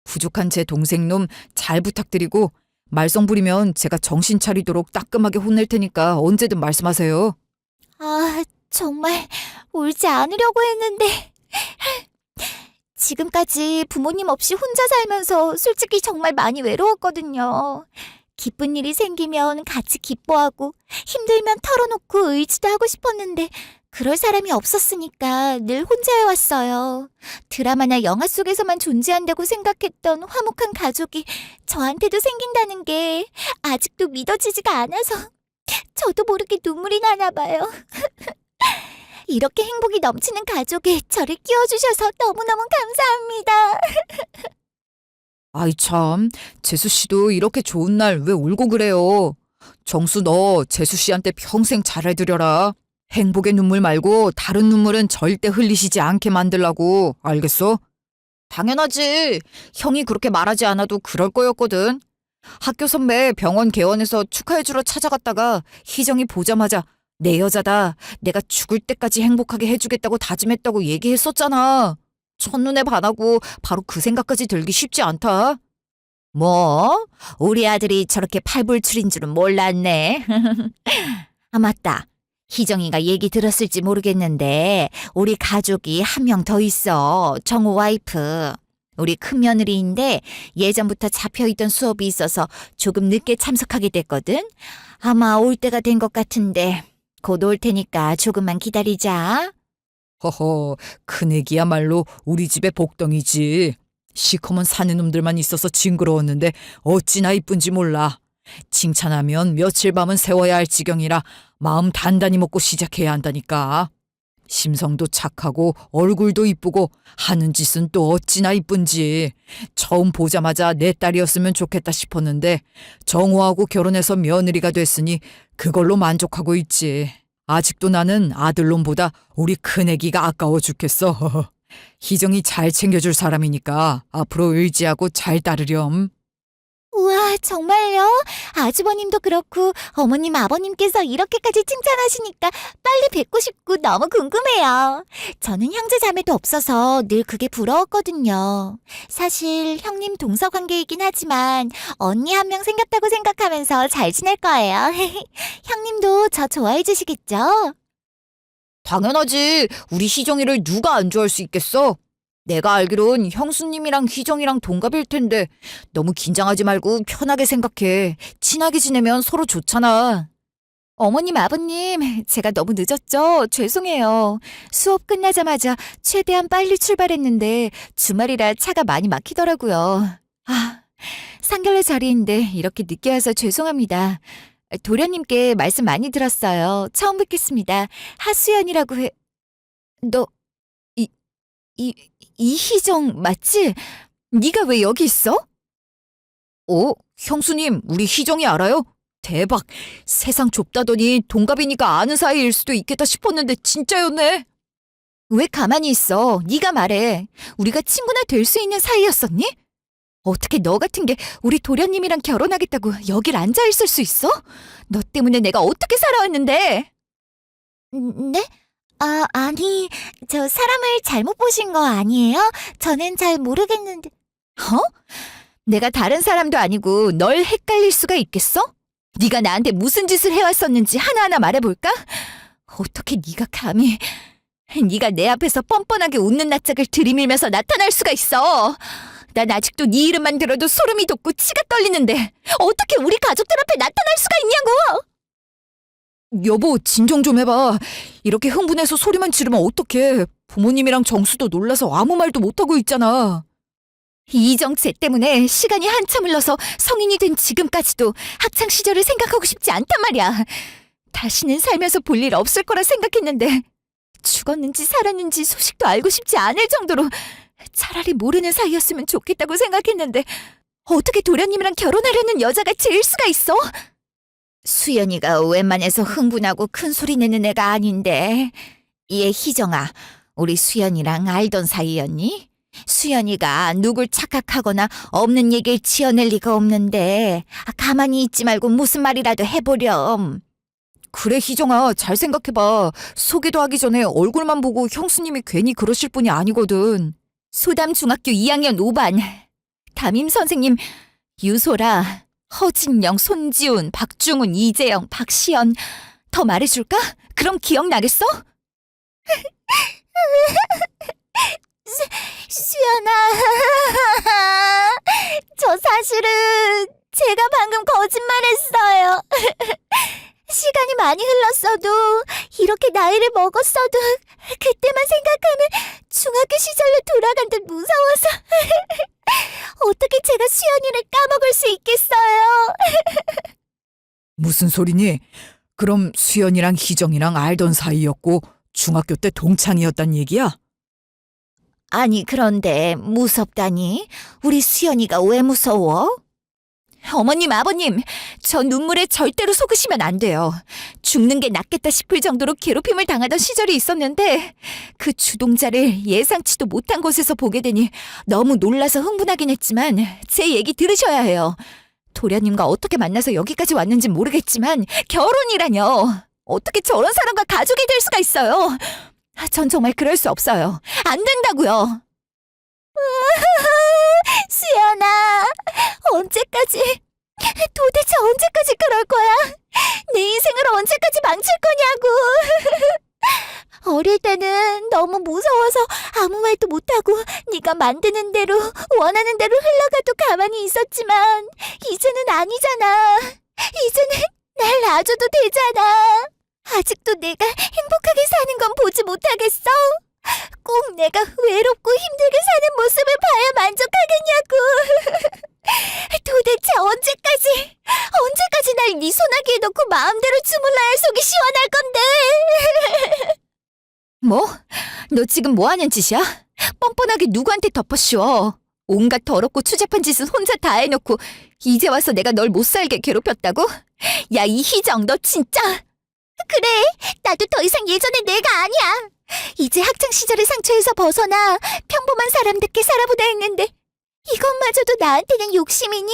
부족한 제 동생놈 잘 부탁드리고 말썽 부리면 제가 정신 차리도록 따끔하게 혼낼 테니까 언제든 말씀하세요. 아, 정말 울지 않으려고 했는데 지금까지 부모님 없이 혼자 살면서 솔직히 정말 많이 외로웠거든요. 기쁜 일이 생기면 같이 기뻐하고 힘들면 털어놓고 의지도 하고 싶었는데 그럴 사람이 없었으니까 늘 혼자 해왔어요. 드라마나 영화 속에서만 존재한다고 생각했던 화목한 가족이 저한테도 생긴다는 게 아직도 믿어지지가 않아서 저도 모르게 눈물이 나나 봐요. 이렇게 행복이 넘치는 가족에 저를 끼워주셔서 너무너무 감사합니다. 아이 참, 재수 씨도 이렇게 좋은 날 왜 울고 그래요? 정수 너 재수 씨한테 평생 잘해드려라. 행복의 눈물 말고 다른 눈물은 절대 흘리시지 않게 만들라고. 알겠어? 당연하지. 형이 그렇게 말하지 않아도 그럴 거였거든. 학교 선배 병원 개원해서 축하해주러 찾아갔다가 희정이 보자마자 내 여자다. 내가 죽을 때까지 행복하게 해주겠다고 다짐했다고 얘기했었잖아. 첫눈에 반하고 바로 그 생각까지 들기 쉽지 않다. 뭐? 우리 아들이 저렇게 팔불출인 줄은 몰랐네. 아, 맞다. 희정이가 얘기 들었을지 모르겠는데 우리 가족이 한 명 더 있어. 정우 와이프. 우리 큰며느리인데 예전부터 잡혀있던 수업이 있어서 조금 늦게 참석하게 됐거든. 아마 올 때가 된 것 같은데 곧 올 테니까 조금만 기다리자. 허허, 큰애기야말로 우리 집의 복덩이지. 시커먼 사는 놈들만 있어서 징그러웠는데 어찌나 이쁜지 몰라. 칭찬하면 며칠 밤은 세워야 할 지경이라 마음 단단히 먹고 시작해야 한다니까. 심성도 착하고 얼굴도 이쁘고 하는 짓은 또 어찌나 이쁜지. 처음 보자마자 내 딸이었으면 좋겠다 싶었는데 정우하고 결혼해서 며느리가 됐으니 그걸로 만족하고 있지. 아직도 나는 아들놈보다 우리 큰애기가 아까워 죽겠어. 희정이 잘 챙겨줄 사람이니까 앞으로 의지하고 잘 따르렴. 우와, 정말요? 아주버님도 그렇고 어머님, 아버님께서 이렇게까지 칭찬하시니까 빨리 뵙고 싶고 너무 궁금해요. 저는 형제 자매도 없어서 늘 그게 부러웠거든요. 사실 형님 동서 관계이긴 하지만 언니 한 명 생겼다고 생각하면서 잘 지낼 거예요. 형님도 저 좋아해 주시겠죠? 당연하지. 우리 희정이를 누가 안 좋아할 수 있겠어? 내가 알기론 형수님이랑 희정이랑 동갑일 텐데 너무 긴장하지 말고 편하게 생각해. 친하게 지내면 서로 좋잖아. 어머님, 아버님, 제가 너무 늦었죠? 죄송해요. 수업 끝나자마자 최대한 빨리 출발했는데 주말이라 차가 많이 막히더라고요. 아, 상견례 자리인데 이렇게 늦게 와서 죄송합니다. 도련님께 말씀 많이 들었어요. 처음 뵙겠습니다. 하수연이라고 해. 너 이희정 맞지? 네가 왜 여기 있어? 형수님, 우리 희정이 알아요? 대박. 세상 좁다더니 동갑이니까 아는 사이일 수도 있겠다 싶었는데 진짜였네. 왜 가만히 있어? 네가 말해. 우리가 친구나 될 수 있는 사이였었니? 어떻게 너 같은 게 우리 도련님이랑 결혼하겠다고 여길 앉아 있을 수 있어? 너 때문에 내가 어떻게 살아왔는데? 네? 아니, 저 사람을 잘못 보신 거 아니에요? 저는 잘 모르겠는데. 내가 다른 사람도 아니고 널 헷갈릴 수가 있겠어? 네가 나한테 무슨 짓을 해왔었는지 하나하나 말해볼까? 어떻게 네가 감히 네가 내 앞에서 뻔뻔하게 웃는 낯짝을 들이밀면서 나타날 수가 있어? 난 아직도 네 이름만 들어도 소름이 돋고 치가 떨리는데 어떻게 우리 가족들 앞에 나타날 수가 있냐고! 여보, 진정 좀 해봐. 이렇게 흥분해서 소리만 지르면 어떡해. 부모님이랑 정수도 놀라서 아무 말도 못하고 있잖아. 이정채 때문에 시간이 한참 흘러서 성인이 된 지금까지도 학창시절을 생각하고 싶지 않단 말이야. 다시는 살면서 볼 일 없을 거라 생각했는데 죽었는지 살았는지 소식도 알고 싶지 않을 정도로 차라리 모르는 사이였으면 좋겠다고 생각했는데 어떻게 도련님이랑 결혼하려는 여자가 질 수가 있어? 수연이가 웬만해서 흥분하고 큰 소리 내는 애가 아닌데. 얘 희정아, 우리 수연이랑 알던 사이였니? 수연이가 누굴 착각하거나 없는 얘기를 지어낼 리가 없는데 가만히 있지 말고 무슨 말이라도 해보렴. 그래, 희정아, 잘 생각해봐. 소개도 하기 전에 얼굴만 보고 형수님이 괜히 그러실 분이 아니거든. 소담중학교 2학년 5반 담임 선생님 유소라, 허진영, 손지훈, 박중훈, 이재영, 박시연. 더 말해줄까? 그럼 기억나겠어? 수연아, 저 사실은 제가 방금 거짓말했어요. 시간이 많이 흘렀어도 이렇게 나이를 먹었어도 그때만 생각하면 중학교 시절로 돌아간 듯 무서워서 어떻게 제가 수연이를 까먹을 수 있겠어요. 무슨 소리니? 그럼 수연이랑 희정이랑 알던 사이였고 중학교 때 동창이었단 얘기야? 아니, 그런데 무섭다니? 우리 수연이가 왜 무서워? 어머님, 아버님, 저 눈물에 절대로 속으시면 안 돼요. 죽는 게 낫겠다 싶을 정도로 괴롭힘을 당하던 시절이 있었는데 그 주동자를 예상치도 못한 곳에서 보게 되니 너무 놀라서 흥분하긴 했지만 제 얘기 들으셔야 해요. 도련님과 어떻게 만나서 여기까지 왔는지 모르겠지만 결혼이라뇨. 어떻게 저런 사람과 가족이 될 수가 있어요? 전 정말 그럴 수 없어요. 안 된다고요. 수연아, 언제까지? 도대체 언제까지 그럴 거야? 내 인생을 언제까지 망칠 거냐고. 어릴 때는 너무 무서워서 아무 말도 못하고 네가 만드는 대로 원하는 대로 흘러가도 가만히 있었지만 이제는 아니잖아. 이제는 날 놔줘도 되잖아. 아직도 내가 행복하게 사는 건 보지 못하겠어? 꼭 내가 외롭고 힘들게 사는 모습을 봐야 만족하겠냐고. 도대체 언제까지 날 네 손아귀에 넣고 마음대로 주물러야 속이 시원할 건데. 뭐? 너 지금 뭐 하는 짓이야? 뻔뻔하게 누구한테 덮어씌워. 온갖 더럽고 추잡한 짓은 혼자 다 해놓고 이제 와서 내가 널 못 살게 괴롭혔다고? 야, 이 희정, 너 진짜! 그래, 나도 더 이상 예전의 내가 아니야. 이제 학창시절의 상처에서 벗어나 평범한 사람답게 살아보다 했는데 이것마저도 나한테는 욕심이니?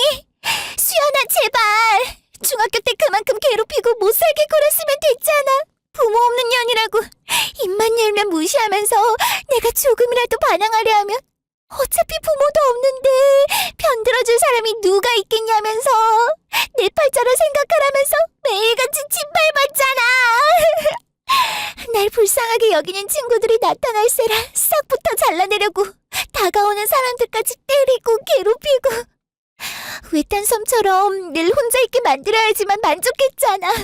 수연아, 제발. 중학교 때 그만큼 괴롭히고 못 살게 굴었으면 됐잖아. 부모 없는 년이라고 입만 열면 무시하면서 내가 조금이라도 반항하려 하면 어차피 부모도 없는데 편들어줄 사람이 누가 있겠냐면서 내 팔자를 생각하라면서 매일같이 짓밟았잖아. 날 불쌍하게 여기는 친구들이 나타날세라 싹부터 잘라내려고 다가오는 사람들까지 때리고 괴롭히고 외딴 섬처럼 늘 혼자 있게 만들어야지만 만족했잖아.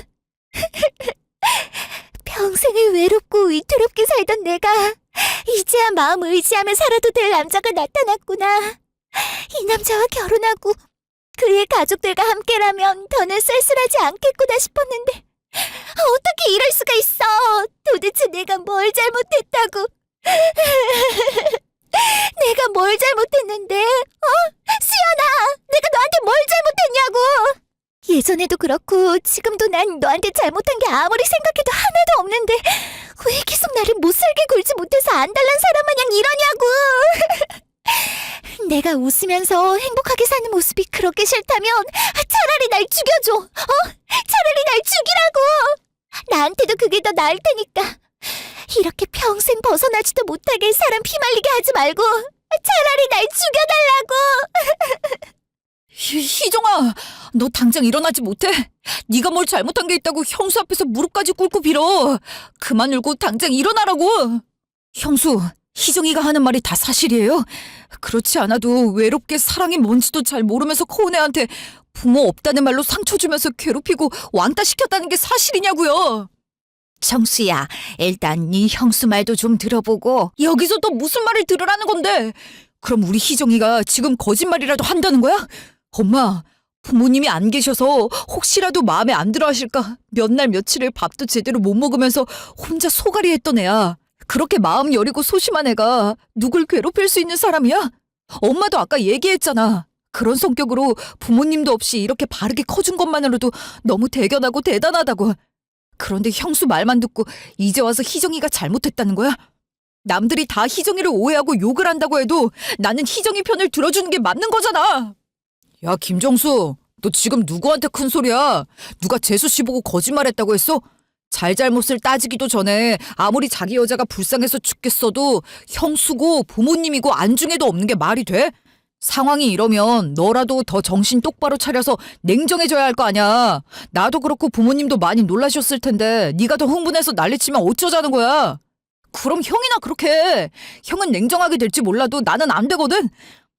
평생을 외롭고 위태롭게 살던 내가 이제야 마음 의지하며 살아도 될 남자가 나타났구나. 이 남자와 결혼하고 그의 가족들과 함께라면 더는 쓸쓸하지 않겠구나 싶었는데 어떻게 이럴 수가 있어. 도대체 내가 뭘 잘못했다고. 내가 뭘 잘못했는데? 수연아, 내가 너한테 뭘 잘못했냐고. 예전에도 그렇고 지금도 난 너한테 잘못한 게 아무리 생각해도 하나도 없는데 왜 계속 나를 못살게 굴지 못해서 안달난 사람 마냥 이러냐고. 내가 웃으면서 행복하게 사는 모습이 그렇게 싫다면 차라리 날 죽여줘. 차라리 날 죽이라고. 나한테도 그게 더 나을 테니까. 이렇게 평생 벗어나지도 못하게 사람 피말리게 하지 말고 차라리 날 죽여달라고. 희정아, 너 당장 일어나지 못해? 네가 뭘 잘못한 게 있다고 형수 앞에서 무릎까지 꿇고 빌어. 그만 울고 당장 일어나라고. 형수, 희정이가 하는 말이 다 사실이에요? 그렇지 않아도 외롭게 사랑이 뭔지도 잘 모르면서 커온 애한테 부모 없다는 말로 상처 주면서 괴롭히고 왕따 시켰다는 게 사실이냐고요. 정수야, 일단 네 형수 말도 좀 들어보고. 여기서 또 무슨 말을 들으라는 건데? 그럼 우리 희정이가 지금 거짓말이라도 한다는 거야? 엄마, 부모님이 안 계셔서 혹시라도 마음에 안 들어 하실까 몇 날 며칠을 밥도 제대로 못 먹으면서 혼자 소갈이 했던 애야. 그렇게 마음 여리고 소심한 애가 누굴 괴롭힐 수 있는 사람이야? 엄마도 아까 얘기했잖아. 그런 성격으로 부모님도 없이 이렇게 바르게 커준 것만으로도 너무 대견하고 대단하다고. 그런데 형수 말만 듣고 이제 와서 희정이가 잘못했다는 거야? 남들이 다 희정이를 오해하고 욕을 한다고 해도 나는 희정이 편을 들어주는 게 맞는 거잖아. 야, 김정수, 너 지금 누구한테 큰 소리야? 누가 재수 씨 보고 거짓말했다고 했어? 잘잘못을 따지기도 전에 아무리 자기 여자가 불쌍해서 죽겠어도 형수고 부모님이고 안중에도 없는 게 말이 돼? 상황이 이러면 너라도 더 정신 똑바로 차려서 냉정해져야 할 거 아니야. 나도 그렇고 부모님도 많이 놀라셨을 텐데 네가 더 흥분해서 난리치면 어쩌자는 거야. 그럼 형이나 그렇게 해. 형은 냉정하게 될지 몰라도 나는 안 되거든.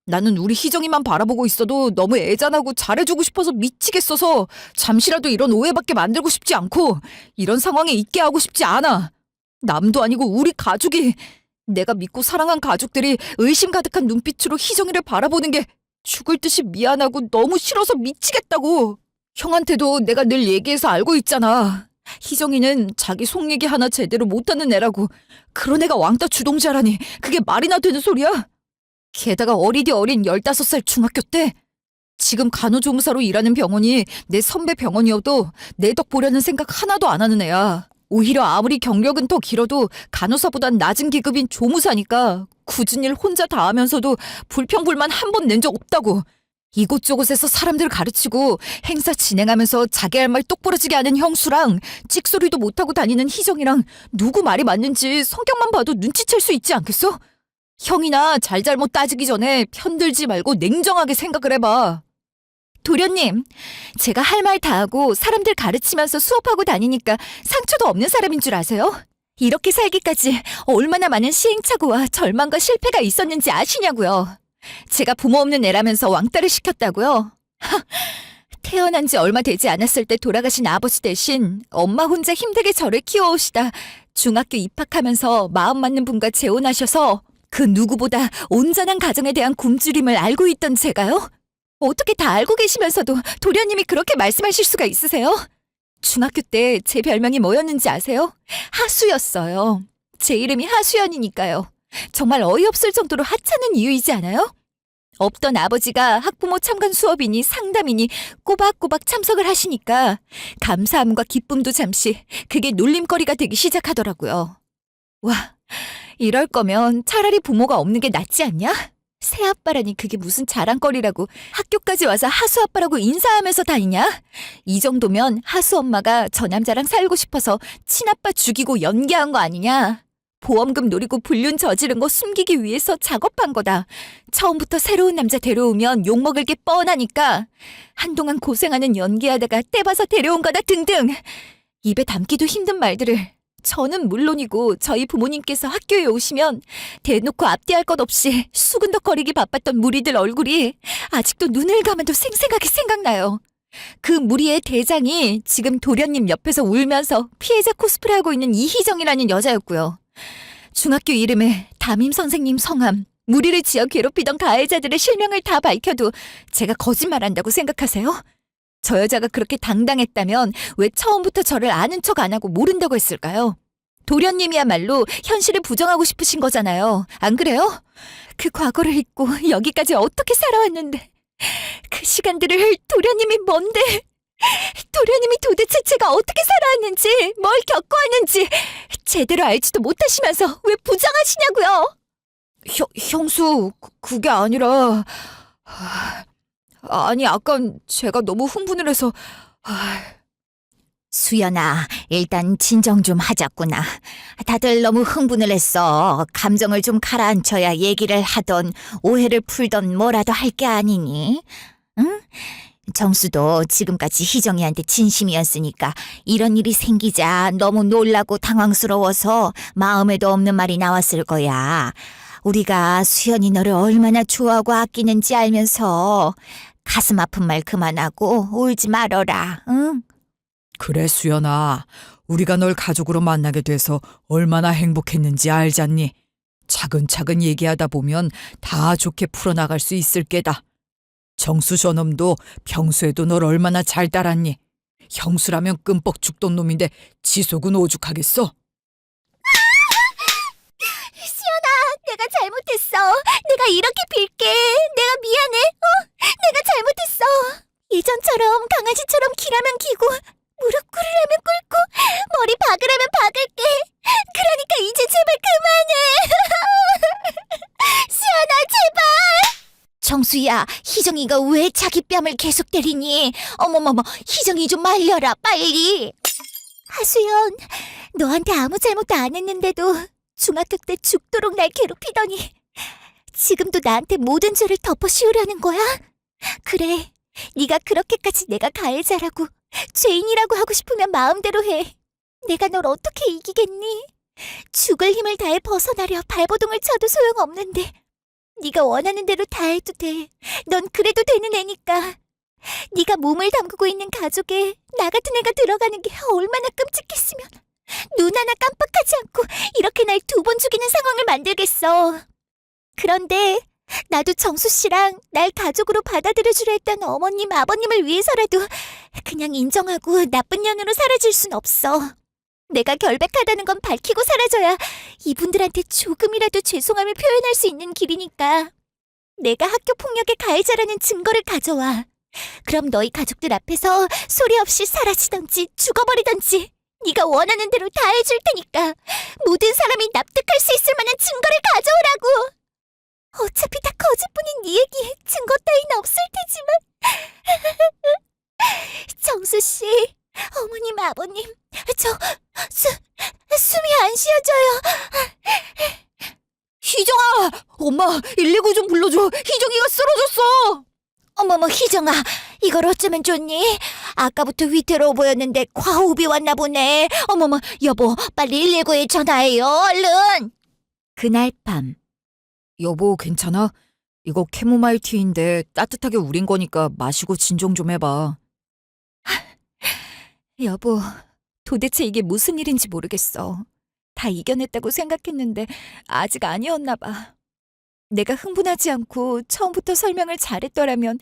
나는 우리 희정이만 바라보고 있어도 너무 애잔하고 잘해주고 싶어서 미치겠어서 잠시라도 이런 오해받게 만들고 싶지 않고 이런 상황에 있게 하고 싶지 않아. 남도 아니고 우리 가족이, 내가 믿고 사랑한 가족들이 의심 가득한 눈빛으로 희정이를 바라보는 게 죽을 듯이 미안하고 너무 싫어서 미치겠다고. 형한테도 내가 늘 얘기해서 알고 있잖아. 희정이는 자기 속 얘기 하나 제대로 못하는 애라고. 그런 애가 왕따 주동자라니 그게 말이나 되는 소리야? 게다가 어리디 어린 15살 중학교 때 지금 간호조무사로 일하는 병원이 내 선배 병원이어도 내 덕 보려는 생각 하나도 안 하는 애야. 오히려 아무리 경력은 더 길어도 간호사보단 낮은 계급인 조무사니까 굳은 일 혼자 다 하면서도 불평불만 한 번 낸 적 없다고. 이곳저곳에서 사람들 가르치고 행사 진행하면서 자기 할 말 똑부러지게 하는 형수랑 찍소리도 못하고 다니는 희정이랑 누구 말이 맞는지 성격만 봐도 눈치챌 수 있지 않겠어? 형이나 잘잘못 따지기 전에 편들지 말고 냉정하게 생각을 해봐. 도련님, 제가 할 말 다 하고 사람들 가르치면서 수업하고 다니니까 상처도 없는 사람인 줄 아세요? 이렇게 살기까지 얼마나 많은 시행착오와 절망과 실패가 있었는지 아시냐고요. 제가 부모 없는 애라면서 왕따를 시켰다고요? 태어난 지 얼마 되지 않았을 때 돌아가신 아버지 대신 엄마 혼자 힘들게 저를 키워오시다 중학교 입학하면서 마음 맞는 분과 재혼하셔서 그 누구보다 온전한 가정에 대한 굶주림을 알고 있던 제가요? 어떻게 다 알고 계시면서도 도련님이 그렇게 말씀하실 수가 있으세요? 중학교 때 제 별명이 뭐였는지 아세요? 하수였어요. 제 이름이 하수연이니까요. 정말 어이없을 정도로 하찮은 이유이지 않아요? 없던 아버지가 학부모 참관 수업이니 상담이니 꼬박꼬박 참석을 하시니까 감사함과 기쁨도 잠시 그게 놀림거리가 되기 시작하더라고요. 와, 이럴 거면 차라리 부모가 없는 게 낫지 않냐? 새아빠라니 그게 무슨 자랑거리라고 학교까지 와서 하수아빠라고 인사하면서 다니냐? 이 정도면 하수엄마가 저 남자랑 살고 싶어서 친아빠 죽이고 연기한 거 아니냐? 보험금 노리고 불륜 저지른 거 숨기기 위해서 작업한 거다. 처음부터 새로운 남자 데려오면 욕먹을 게 뻔하니까 한동안 고생하는 연기하다가 떼봐서 데려온 거다 등등. 입에 담기도 힘든 말들을 저는 물론이고 저희 부모님께서 학교에 오시면 대놓고 앞뒤할 것 없이 수근덕거리기 바빴던 무리들 얼굴이 아직도 눈을 감아도 생생하게 생각나요. 그 무리의 대장이 지금 도련님 옆에서 울면서 피해자 코스프레하고 있는 이희정이라는 여자였고요. 중학교 이름에 담임 선생님 성함, 무리를 지어 괴롭히던 가해자들의 실명을 다 밝혀도 제가 거짓말한다고 생각하세요? 저 여자가 그렇게 당당했다면 왜 처음부터 저를 아는 척 안 하고 모른다고 했을까요? 도련님이야말로 현실을 부정하고 싶으신 거잖아요. 안 그래요? 그 과거를 잊고 여기까지 어떻게 살아왔는데 그 시간들을 도련님이 뭔데? 도련님이 도대체 제가 어떻게 살아왔는지 뭘 겪고 왔는지 제대로 알지도 못하시면서 왜 부정하시냐고요? 형수, 그게 아니라... 아니, 아깐 제가 너무 흥분을 해서... 수연아, 일단 진정 좀 하자꾸나. 다들 너무 흥분을 했어. 감정을 좀 가라앉혀야 얘기를 하던 오해를 풀던 뭐라도 할 게 아니니? 응? 정수도 지금까지 희정이한테 진심이었으니까 이런 일이 생기자 너무 놀라고 당황스러워서 마음에도 없는 말이 나왔을 거야. 우리가 수연이 너를 얼마나 좋아하고 아끼는지 알면서 가슴 아픈 말 그만하고 울지 말어라. 응? 그래, 수연아. 우리가 널 가족으로 만나게 돼서 얼마나 행복했는지 알잖니? 차근차근 얘기하다 보면 다 좋게 풀어나갈 수 있을 게다. 정수 저놈도 평소에도 널 얼마나 잘 따랐니? 형수라면 끔뻑 죽던 놈인데 지속은 오죽하겠어? 수연아, 내가 잘못했어. 내가 이렇게 빌게. 내가 미안해. 내가 잘못했어. 예전처럼 강아지처럼 기라면 기고 무릎 꿇으라면 꿇고 머리 박으라면 박을게. 그러니까 이제 제발 그만해. 수연아, 제발. 정수야, 희정이가 왜 자기 뺨을 계속 때리니? 어머머머, 희정이 좀 말려라, 빨리. 하수연, 너한테 아무 잘못도 안 했는데도 중학교 때 죽도록 날 괴롭히더니 지금도 나한테 모든 죄를 덮어 씌우려는 거야? 그래, 네가 그렇게까지 내가 가해자라고 죄인이라고 하고 싶으면 마음대로 해. 내가 널 어떻게 이기겠니? 죽을 힘을 다해 벗어나려 발버둥을 쳐도 소용없는데 네가 원하는 대로 다 해도 돼. 넌 그래도 되는 애니까. 네가 몸을 담그고 있는 가족에 나 같은 애가 들어가는 게 얼마나 끔찍했으면 눈 하나 깜빡하지 않고 이렇게 날 2번 죽이는 상황을 만들겠어. 그런데 나도 정수 씨랑 날 가족으로 받아들여주려 했던 어머님, 아버님을 위해서라도 그냥 인정하고 나쁜 년으로 사라질 순 없어. 내가 결백하다는 건 밝히고 사라져야 이분들한테 조금이라도 죄송함을 표현할 수 있는 길이니까. 내가 학교 폭력의 가해자라는 증거를 가져와. 그럼 너희 가족들 앞에서 소리 없이 사라지던지 죽어버리던지 네가 원하는 대로 다 해줄 테니까 모든 사람이 납득할 수 있을 만한 증거를 가져오라고. 어차피 다 거짓뿐인 네 얘기에 증거 따윈 없을 테지만. 정수 씨, 어머님, 아버님, 숨이 안 쉬어져요. 희정아! 엄마 119 좀 불러줘. 희정이가 쓰러졌어. 어머머, 희정아, 이걸 어쩌면 좋니? 아까부터 위태로워 보였는데 과호흡이 왔나 보네. 어머머, 여보, 빨리 119에 전화해요, 얼른. 그날 밤. 여보, 괜찮아? 이거 캐모마일 티인데 따뜻하게 우린 거니까 마시고 진정 좀 해봐. 여보, 도대체 이게 무슨 일인지 모르겠어. 다 이겨냈다고 생각했는데 아직 아니었나 봐. 내가 흥분하지 않고 처음부터 설명을 잘했더라면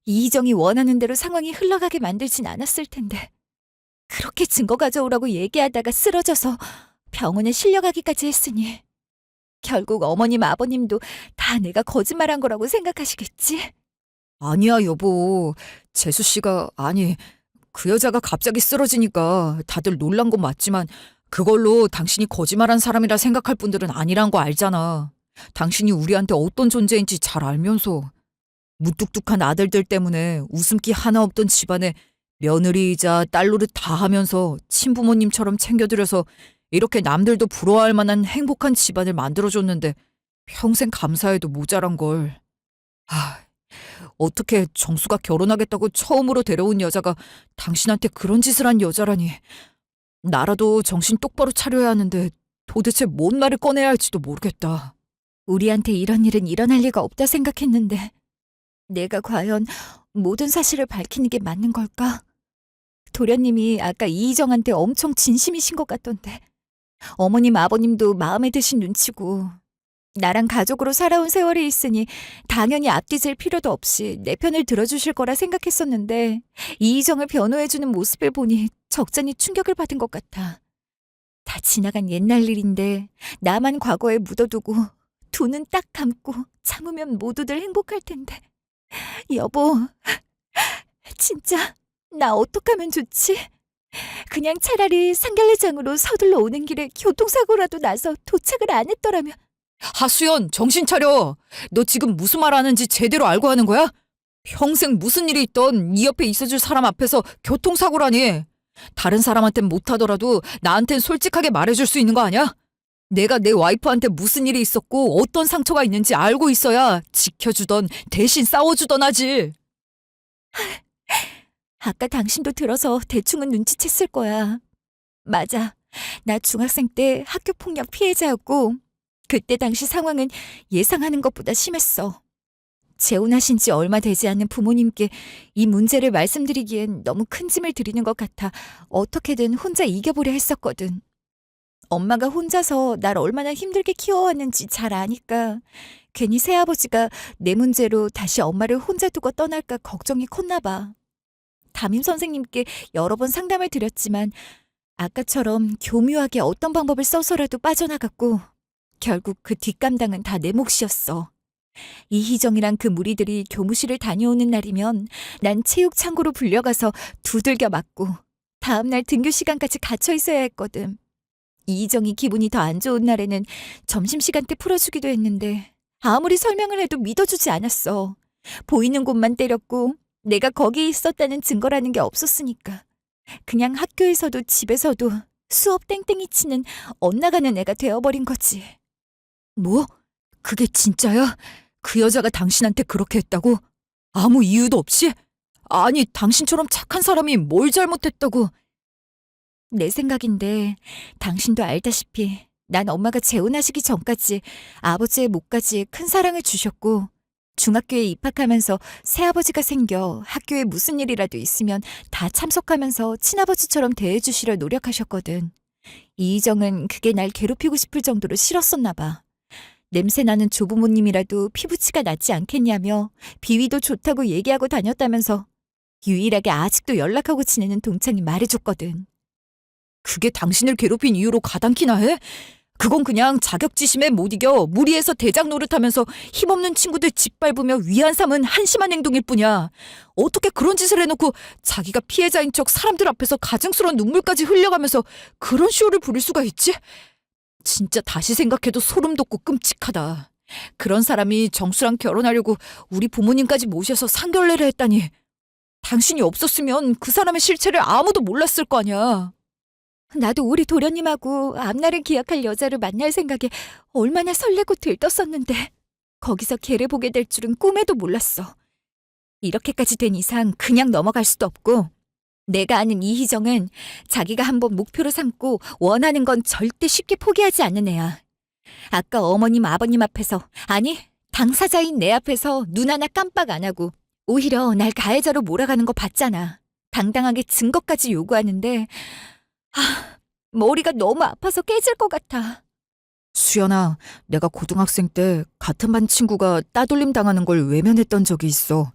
이희정이 원하는 대로 상황이 흘러가게 만들진 않았을 텐데. 그렇게 증거 가져오라고 얘기하다가 쓰러져서 병원에 실려가기까지 했으니 결국 어머님, 아버님도 다 내가 거짓말한 거라고 생각하시겠지? 아니야, 여보. 재수 씨가, 아니, 그 여자가 갑자기 쓰러지니까 다들 놀란 건 맞지만 그걸로 당신이 거짓말한 사람이라 생각할 분들은 아니란 거 알잖아. 당신이 우리한테 어떤 존재인지 잘 알면서 무뚝뚝한 아들들 때문에 웃음기 하나 없던 집안에 며느리이자 딸 노릇 다 하면서 친부모님처럼 챙겨드려서 이렇게 남들도 부러워할 만한 행복한 집안을 만들어줬는데 평생 감사해도 모자란 걸. 어떻게 정수가 결혼하겠다고 처음으로 데려온 여자가 당신한테 그런 짓을 한 여자라니. 나라도 정신 똑바로 차려야 하는데 도대체 뭔 말을 꺼내야 할지도 모르겠다. 우리한테 이런 일은 일어날 리가 없다 생각했는데 내가 과연 모든 사실을 밝히는 게 맞는 걸까? 도련님이 아까 이희정한테 엄청 진심이신 것 같던데. 어머님, 아버님도 마음에 드신 눈치고 나랑 가족으로 살아온 세월이 있으니 당연히 앞뒤질 필요도 없이 내 편을 들어주실 거라 생각했었는데 이희정을 변호해주는 모습을 보니 적잖이 충격을 받은 것 같아. 다 지나간 옛날 일인데 나만 과거에 묻어두고 두 눈 딱 감고 참으면 모두들 행복할 텐데. 여보, 진짜 나 어떡하면 좋지? 그냥 차라리 상결례장으로 서둘러 오는 길에 교통사고라도 나서 도착을 안 했더라면. 하수연, 정신 차려. 너 지금 무슨 말 하는지 제대로 알고 하는 거야? 평생 무슨 일이 있던 네 옆에 있어줄 사람 앞에서 교통사고라니. 다른 사람한텐 못하더라도 나한텐 솔직하게 말해줄 수 있는 거 아니야? 내가 내 와이프한테 무슨 일이 있었고 어떤 상처가 있는지 알고 있어야 지켜주던 대신 싸워주던 하지. 아까 당신도 들어서 대충은 눈치챘을 거야. 맞아. 나 중학생 때 학교폭력 피해자였고 그때 당시 상황은 예상하는 것보다 심했어. 재혼하신 지 얼마 되지 않은 부모님께 이 문제를 말씀드리기엔 너무 큰 짐을 드리는 것 같아 어떻게든 혼자 이겨보려 했었거든. 엄마가 혼자서 날 얼마나 힘들게 키워왔는지 잘 아니까 괜히 새아버지가 내 문제로 다시 엄마를 혼자 두고 떠날까 걱정이 컸나 봐. 담임 선생님께 여러 번 상담을 드렸지만 아까처럼 교묘하게 어떤 방법을 써서라도 빠져나갔고 결국 그 뒷감당은 다 내 몫이었어. 이희정이랑 그 무리들이 교무실을 다녀오는 날이면 난 체육 창고로 불려가서 두들겨 맞고 다음날 등교 시간까지 갇혀 있어야 했거든. 이희정이 기분이 더 안 좋은 날에는 점심시간 때 풀어주기도 했는데 아무리 설명을 해도 믿어주지 않았어. 보이는 곳만 때렸고 내가 거기 있었다는 증거라는 게 없었으니까. 그냥 학교에서도 집에서도 수업 땡땡이 치는 엇나가는 애가 되어버린 거지. 뭐? 그게 진짜야? 그 여자가 당신한테 그렇게 했다고? 아무 이유도 없이? 아니, 당신처럼 착한 사람이 뭘 잘못했다고? 내 생각인데 당신도 알다시피 난 엄마가 재혼하시기 전까지 아버지의 목까지 큰 사랑을 주셨고 중학교에 입학하면서 새아버지가 생겨 학교에 무슨 일이라도 있으면 다 참석하면서 친아버지처럼 대해주시려 노력하셨거든. 이희정은 그게 날 괴롭히고 싶을 정도로 싫었었나 봐. 냄새나는 조부모님이라도 피부치가 낫지 않겠냐며 비위도 좋다고 얘기하고 다녔다면서 유일하게 아직도 연락하고 지내는 동창이 말해줬거든. 그게 당신을 괴롭힌 이유로 가당키나 해? 그건 그냥 자격지심에 못 이겨 무리해서 대장 노릇하면서 힘없는 친구들 짓밟으며 위안 삼은 한심한 행동일 뿐이야. 어떻게 그런 짓을 해놓고 자기가 피해자인 척 사람들 앞에서 가증스러운 눈물까지 흘려가면서 그런 쇼를 부릴 수가 있지? 진짜 다시 생각해도 소름 돋고 끔찍하다. 그런 사람이 정수랑 결혼하려고 우리 부모님까지 모셔서 상견례를 했다니. 당신이 없었으면 그 사람의 실체를 아무도 몰랐을 거 아니야. 나도 우리 도련님하고 앞날을 기약할 여자를 만날 생각에 얼마나 설레고 들떴었는데 거기서 걔를 보게 될 줄은 꿈에도 몰랐어. 이렇게까지 된 이상 그냥 넘어갈 수도 없고 내가 아는 이희정은 자기가 한번 목표로 삼고 원하는 건 절대 쉽게 포기하지 않는 애야. 아까 어머님 아버님 앞에서 아니 당사자인 내 앞에서 눈 하나 깜빡 안 하고 오히려 날 가해자로 몰아가는 거 봤잖아. 당당하게 증거까지 요구하는데 머리가 너무 아파서 깨질 것 같아. 수연아, 내가 고등학생 때 같은 반 친구가 따돌림 당하는 걸 외면했던 적이 있어.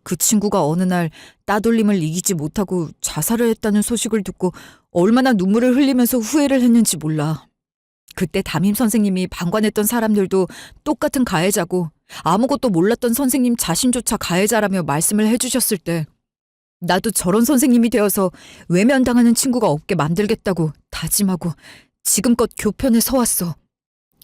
그 친구가 어느 날 따돌림을 이기지 못하고 자살을 했다는 소식을 듣고 얼마나 눈물을 흘리면서 후회를 했는지 몰라. 그때 담임 선생님이 방관했던 사람들도 똑같은 가해자고 아무것도 몰랐던 선생님 자신조차 가해자라며 말씀을 해주셨을 때 나도 저런 선생님이 되어서 외면당하는 친구가 없게 만들겠다고 다짐하고 지금껏 교편에 서왔어.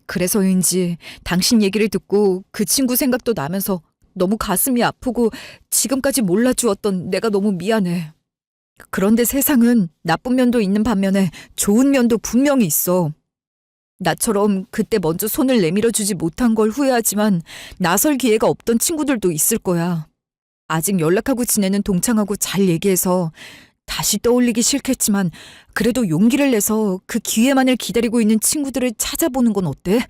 그래서인지 당신 얘기를 듣고 그 친구 생각도 나면서 너무 가슴이 아프고 지금까지 몰라주었던 내가 너무 미안해. 그런데 세상은 나쁜 면도 있는 반면에 좋은 면도 분명히 있어. 나처럼 그때 먼저 손을 내밀어주지 못한 걸 후회하지만 나설 기회가 없던 친구들도 있을 거야. 아직 연락하고 지내는 동창하고 잘 얘기해서 다시 떠올리기 싫겠지만 그래도 용기를 내서 그 기회만을 기다리고 있는 친구들을 찾아보는 건 어때?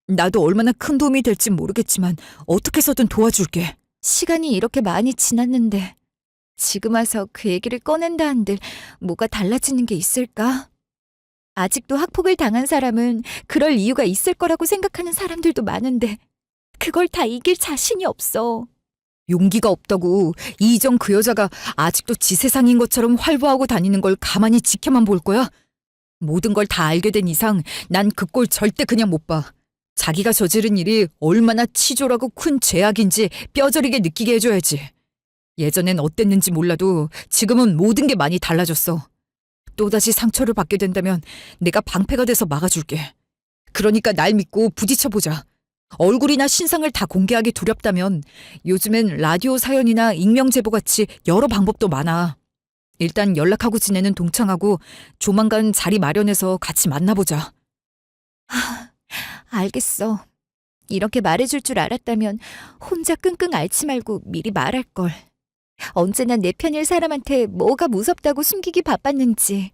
나도 얼마나 큰 도움이 될진 모르겠지만 어떻게 해서든 도와줄게. 시간이 이렇게 많이 지났는데 지금 와서 그 얘기를 꺼낸다 한들 뭐가 달라지는 게 있을까? 아직도 학폭을 당한 사람은 그럴 이유가 있을 거라고 생각하는 사람들도 많은데 그걸 다 이길 자신이 없어. 용기가 없다고 이희정 그 여자가 아직도 지 세상인 것처럼 활보하고 다니는 걸 가만히 지켜만 볼 거야? 모든 걸 다 알게 된 이상 난 그 꼴 절대 그냥 못 봐. 자기가 저지른 일이 얼마나 치졸하고 큰 죄악인지 뼈저리게 느끼게 해줘야지. 예전엔 어땠는지 몰라도 지금은 모든 게 많이 달라졌어. 또다시 상처를 받게 된다면 내가 방패가 돼서 막아줄게. 그러니까 날 믿고 부딪혀보자. 얼굴이나 신상을 다 공개하기 두렵다면 요즘엔 라디오 사연이나 익명 제보같이 여러 방법도 많아. 일단 연락하고 지내는 동창하고 조만간 자리 마련해서 같이 만나보자. 알겠어. 이렇게 말해줄 줄 알았다면 혼자 끙끙 앓지 말고 미리 말할걸. 언제나 내 편일 사람한테 뭐가 무섭다고 숨기기 바빴는지.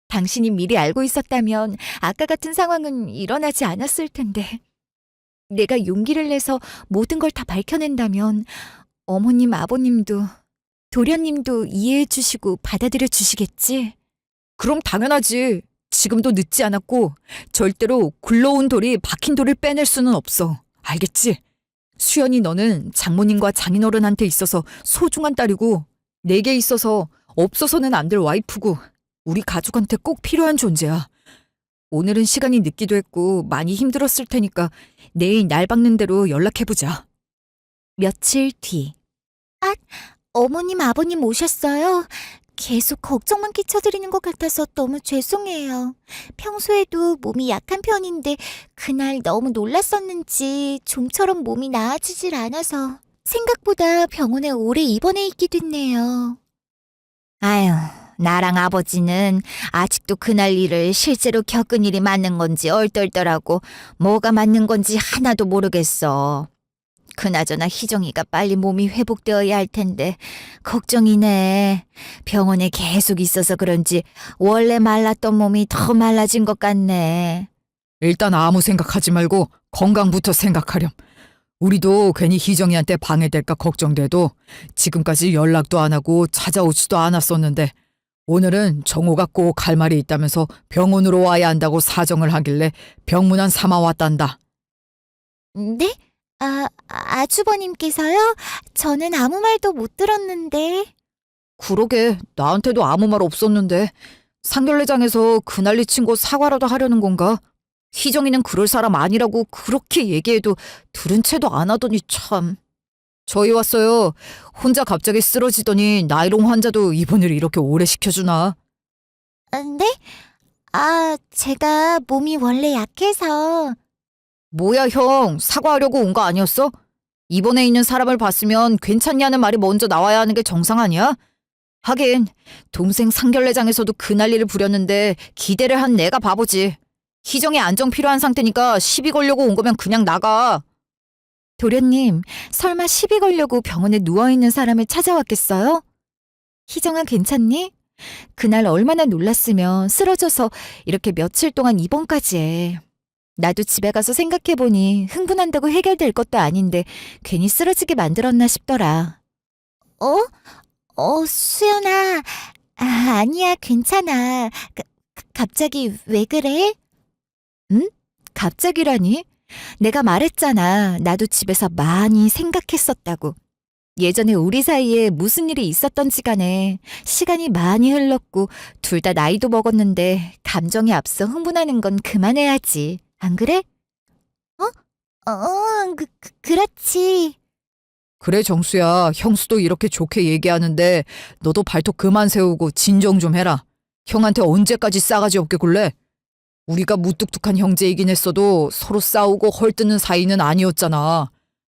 당신이 미리 알고 있었다면 아까 같은 상황은 일어나지 않았을 텐데. 내가 용기를 내서 모든 걸 다 밝혀낸다면 어머님, 아버님도 도련님도 이해해 주시고 받아들여 주시겠지? 그럼 당연하지. 지금도 늦지 않았고 절대로 굴러온 돌이 박힌 돌을 빼낼 수는 없어. 알겠지? 수연이 너는 장모님과 장인어른한테 있어서 소중한 딸이고 내게 있어서 없어서는 안 될 와이프고 우리 가족한테 꼭 필요한 존재야. 오늘은 시간이 늦기도 했고 많이 힘들었을 테니까 내일 날 박는 대로 연락해보자. 며칠 뒤. 어머님, 아버님 오셨어요? 계속 걱정만 끼쳐드리는 것 같아서 너무 죄송해요. 평소에도 몸이 약한 편인데 그날 너무 놀랐었는지 좀처럼 몸이 나아지질 않아서 생각보다 병원에 오래 입원해 있게 됐네요. 아유, 나랑 아버지는 아직도 그날 일을 실제로 겪은 일이 맞는 건지 얼떨떨하고 뭐가 맞는 건지 하나도 모르겠어. 그나저나 희정이가 빨리 몸이 회복되어야 할 텐데 걱정이네. 병원에 계속 있어서 그런지 원래 말랐던 몸이 더 말라진 것 같네. 일단 아무 생각하지 말고 건강부터 생각하렴. 우리도 괜히 희정이한테 방해될까 걱정돼도 지금까지 연락도 안 하고 찾아오지도 않았었는데 오늘은 정호가 꼭 할 말이 있다면서 병원으로 와야 한다고 사정을 하길래 병문안 삼아 왔단다. 네? 아주버님께서요? 저는 아무 말도 못 들었는데. 그러게 나한테도 아무 말 없었는데 상견례장에서 그 난리 친 거 사과라도 하려는 건가? 희정이는 그럴 사람 아니라고 그렇게 얘기해도 들은 채도 안 하더니 참. 저희 왔어요. 혼자 갑자기 쓰러지더니 나이롱 환자도 입원을 이렇게 오래 시켜주나? 네? 제가 몸이 원래 약해서. 뭐야 형, 사과하려고 온 거 아니었어? 입원해 있는 사람을 봤으면 괜찮냐는 말이 먼저 나와야 하는 게 정상 아니야? 하긴 동생 상견례장에서도 그 난리를 부렸는데 기대를 한 내가 바보지. 희정이 안정 필요한 상태니까 시비 걸려고 온 거면 그냥 나가. 도련님, 설마 시비 걸려고 병원에 누워있는 사람을 찾아왔겠어요? 희정아 괜찮니? 그날 얼마나 놀랐으면 쓰러져서 이렇게 며칠 동안 입원까지 해. 나도 집에 가서 생각해보니 흥분한다고 해결될 것도 아닌데 괜히 쓰러지게 만들었나 싶더라. 수연아. 아니야, 괜찮아. 갑자기 왜 그래? 응? 갑자기라니? 내가 말했잖아. 나도 집에서 많이 생각했었다고. 예전에 우리 사이에 무슨 일이 있었던지 간에 시간이 많이 흘렀고 둘 다 나이도 먹었는데 감정이 앞서 흥분하는 건 그만해야지. 안 그래? 그렇지. 그래 정수야, 형수도 이렇게 좋게 얘기하는데 너도 발톱 그만 세우고 진정 좀 해라. 형한테 언제까지 싸가지 없게 굴래? 우리가 무뚝뚝한 형제이긴 했어도 서로 싸우고 헐뜯는 사이는 아니었잖아.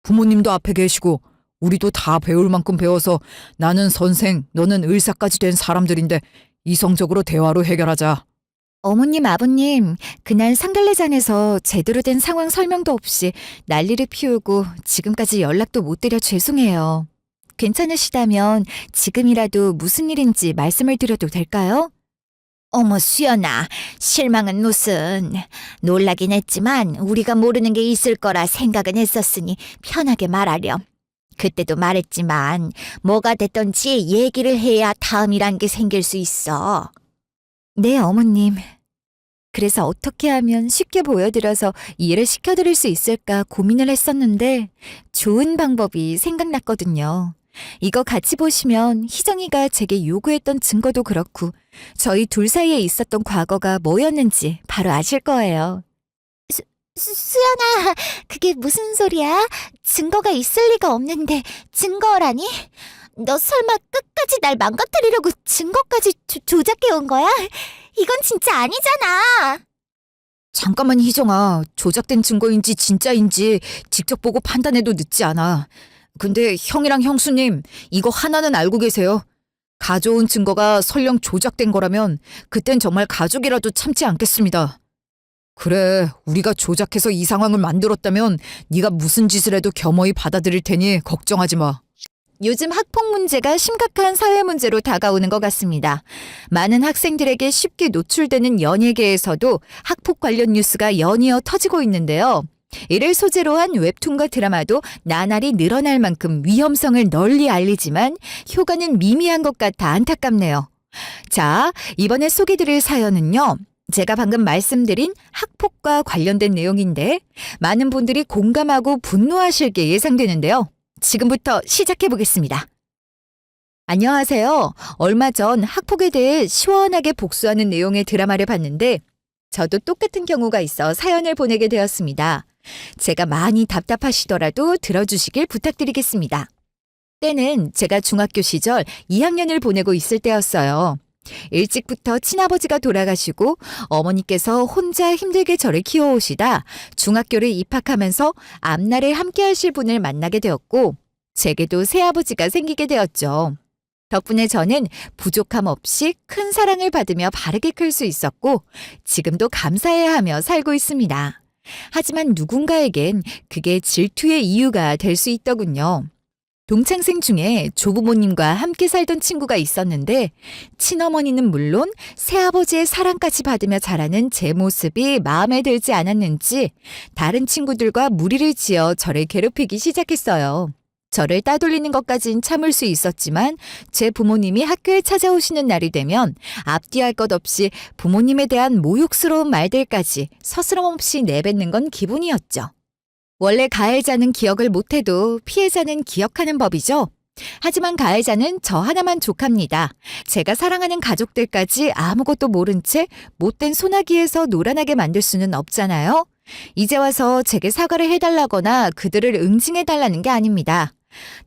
부모님도 앞에 계시고 우리도 다 배울 만큼 배워서 나는 선생, 너는 의사까지 된 사람들인데 이성적으로 대화로 해결하자. 어머님, 아버님, 그날 상견례장에서 제대로 된 상황 설명도 없이 난리를 피우고 지금까지 연락도 못 드려 죄송해요. 괜찮으시다면 지금이라도 무슨 일인지 말씀을 드려도 될까요? 어머, 수연아. 실망은 무슨. 놀라긴 했지만 우리가 모르는 게 있을 거라 생각은 했었으니 편하게 말하렴. 그때도 말했지만 뭐가 됐던지 얘기를 해야 다음이란 게 생길 수 있어. 네, 어머님. 그래서 어떻게 하면 쉽게 보여드려서 이해를 시켜드릴 수 있을까 고민을 했었는데 좋은 방법이 생각났거든요. 이거 같이 보시면 희정이가 제게 요구했던 증거도 그렇고 저희 둘 사이에 있었던 과거가 뭐였는지 바로 아실 거예요. 수연아, 그게 무슨 소리야? 증거가 있을 리가 없는데 증거라니? 너 설마 끝까지 날 망가뜨리려고 증거까지 조작해 온 거야? 이건 진짜 아니잖아. 잠깐만 희정아, 조작된 증거인지 진짜인지 직접 보고 판단해도 늦지 않아. 근데 형이랑 형수님 이거 하나는 알고 계세요. 가져온 증거가 설령 조작된 거라면 그땐 정말 가족이라도 참지 않겠습니다. 그래, 우리가 조작해서 이 상황을 만들었다면 네가 무슨 짓을 해도 겸허히 받아들일 테니 걱정하지 마. 요즘 학폭 문제가 심각한 사회 문제로 다가오는 것 같습니다. 많은 학생들에게 쉽게 노출되는 연예계에서도 학폭 관련 뉴스가 연이어 터지고 있는데요. 이를 소재로 한 웹툰과 드라마도 나날이 늘어날 만큼 위험성을 널리 알리지만 효과는 미미한 것 같아 안타깝네요. 자, 이번에 소개드릴 사연은요. 제가 방금 말씀드린 학폭과 관련된 내용인데 많은 분들이 공감하고 분노하실 게 예상되는데요. 지금부터 시작해 보겠습니다. 안녕하세요. 얼마 전 학폭에 대해 시원하게 복수하는 내용의 드라마를 봤는데 저도 똑같은 경우가 있어 사연을 보내게 되었습니다. 제가 많이 답답하시더라도 들어주시길 부탁드리겠습니다. 때는 제가 중학교 시절 2학년을 보내고 있을 때였어요. 일찍부터 친아버지가 돌아가시고 어머니께서 혼자 힘들게 저를 키워오시다 중학교를 입학하면서 앞날에 함께 하실 분을 만나게 되었고 제게도 새아버지가 생기게 되었죠. 덕분에 저는 부족함 없이 큰 사랑을 받으며 바르게 클 수 있었고 지금도 감사해야 하며 살고 있습니다. 하지만 누군가에겐 그게 질투의 이유가 될 수 있더군요. 동창생 중에 조부모님과 함께 살던 친구가 있었는데 친어머니는 물론 새아버지의 사랑까지 받으며 자라는 제 모습이 마음에 들지 않았는지 다른 친구들과 무리를 지어 저를 괴롭히기 시작했어요. 저를 따돌리는 것까진 참을 수 있었지만 제 부모님이 학교에 찾아오시는 날이 되면 앞뒤할 것 없이 부모님에 대한 모욕스러운 말들까지 서스럼없이 내뱉는 건 기본이었죠. 원래 가해자는 기억을 못해도 피해자는 기억하는 법이죠. 하지만 가해자는 저 하나만 족합니다. 제가 사랑하는 가족들까지 아무것도 모른 채 못된 소나기에서 노란하게 만들 수는 없잖아요. 이제 와서 제게 사과를 해달라거나 그들을 응징해달라는 게 아닙니다.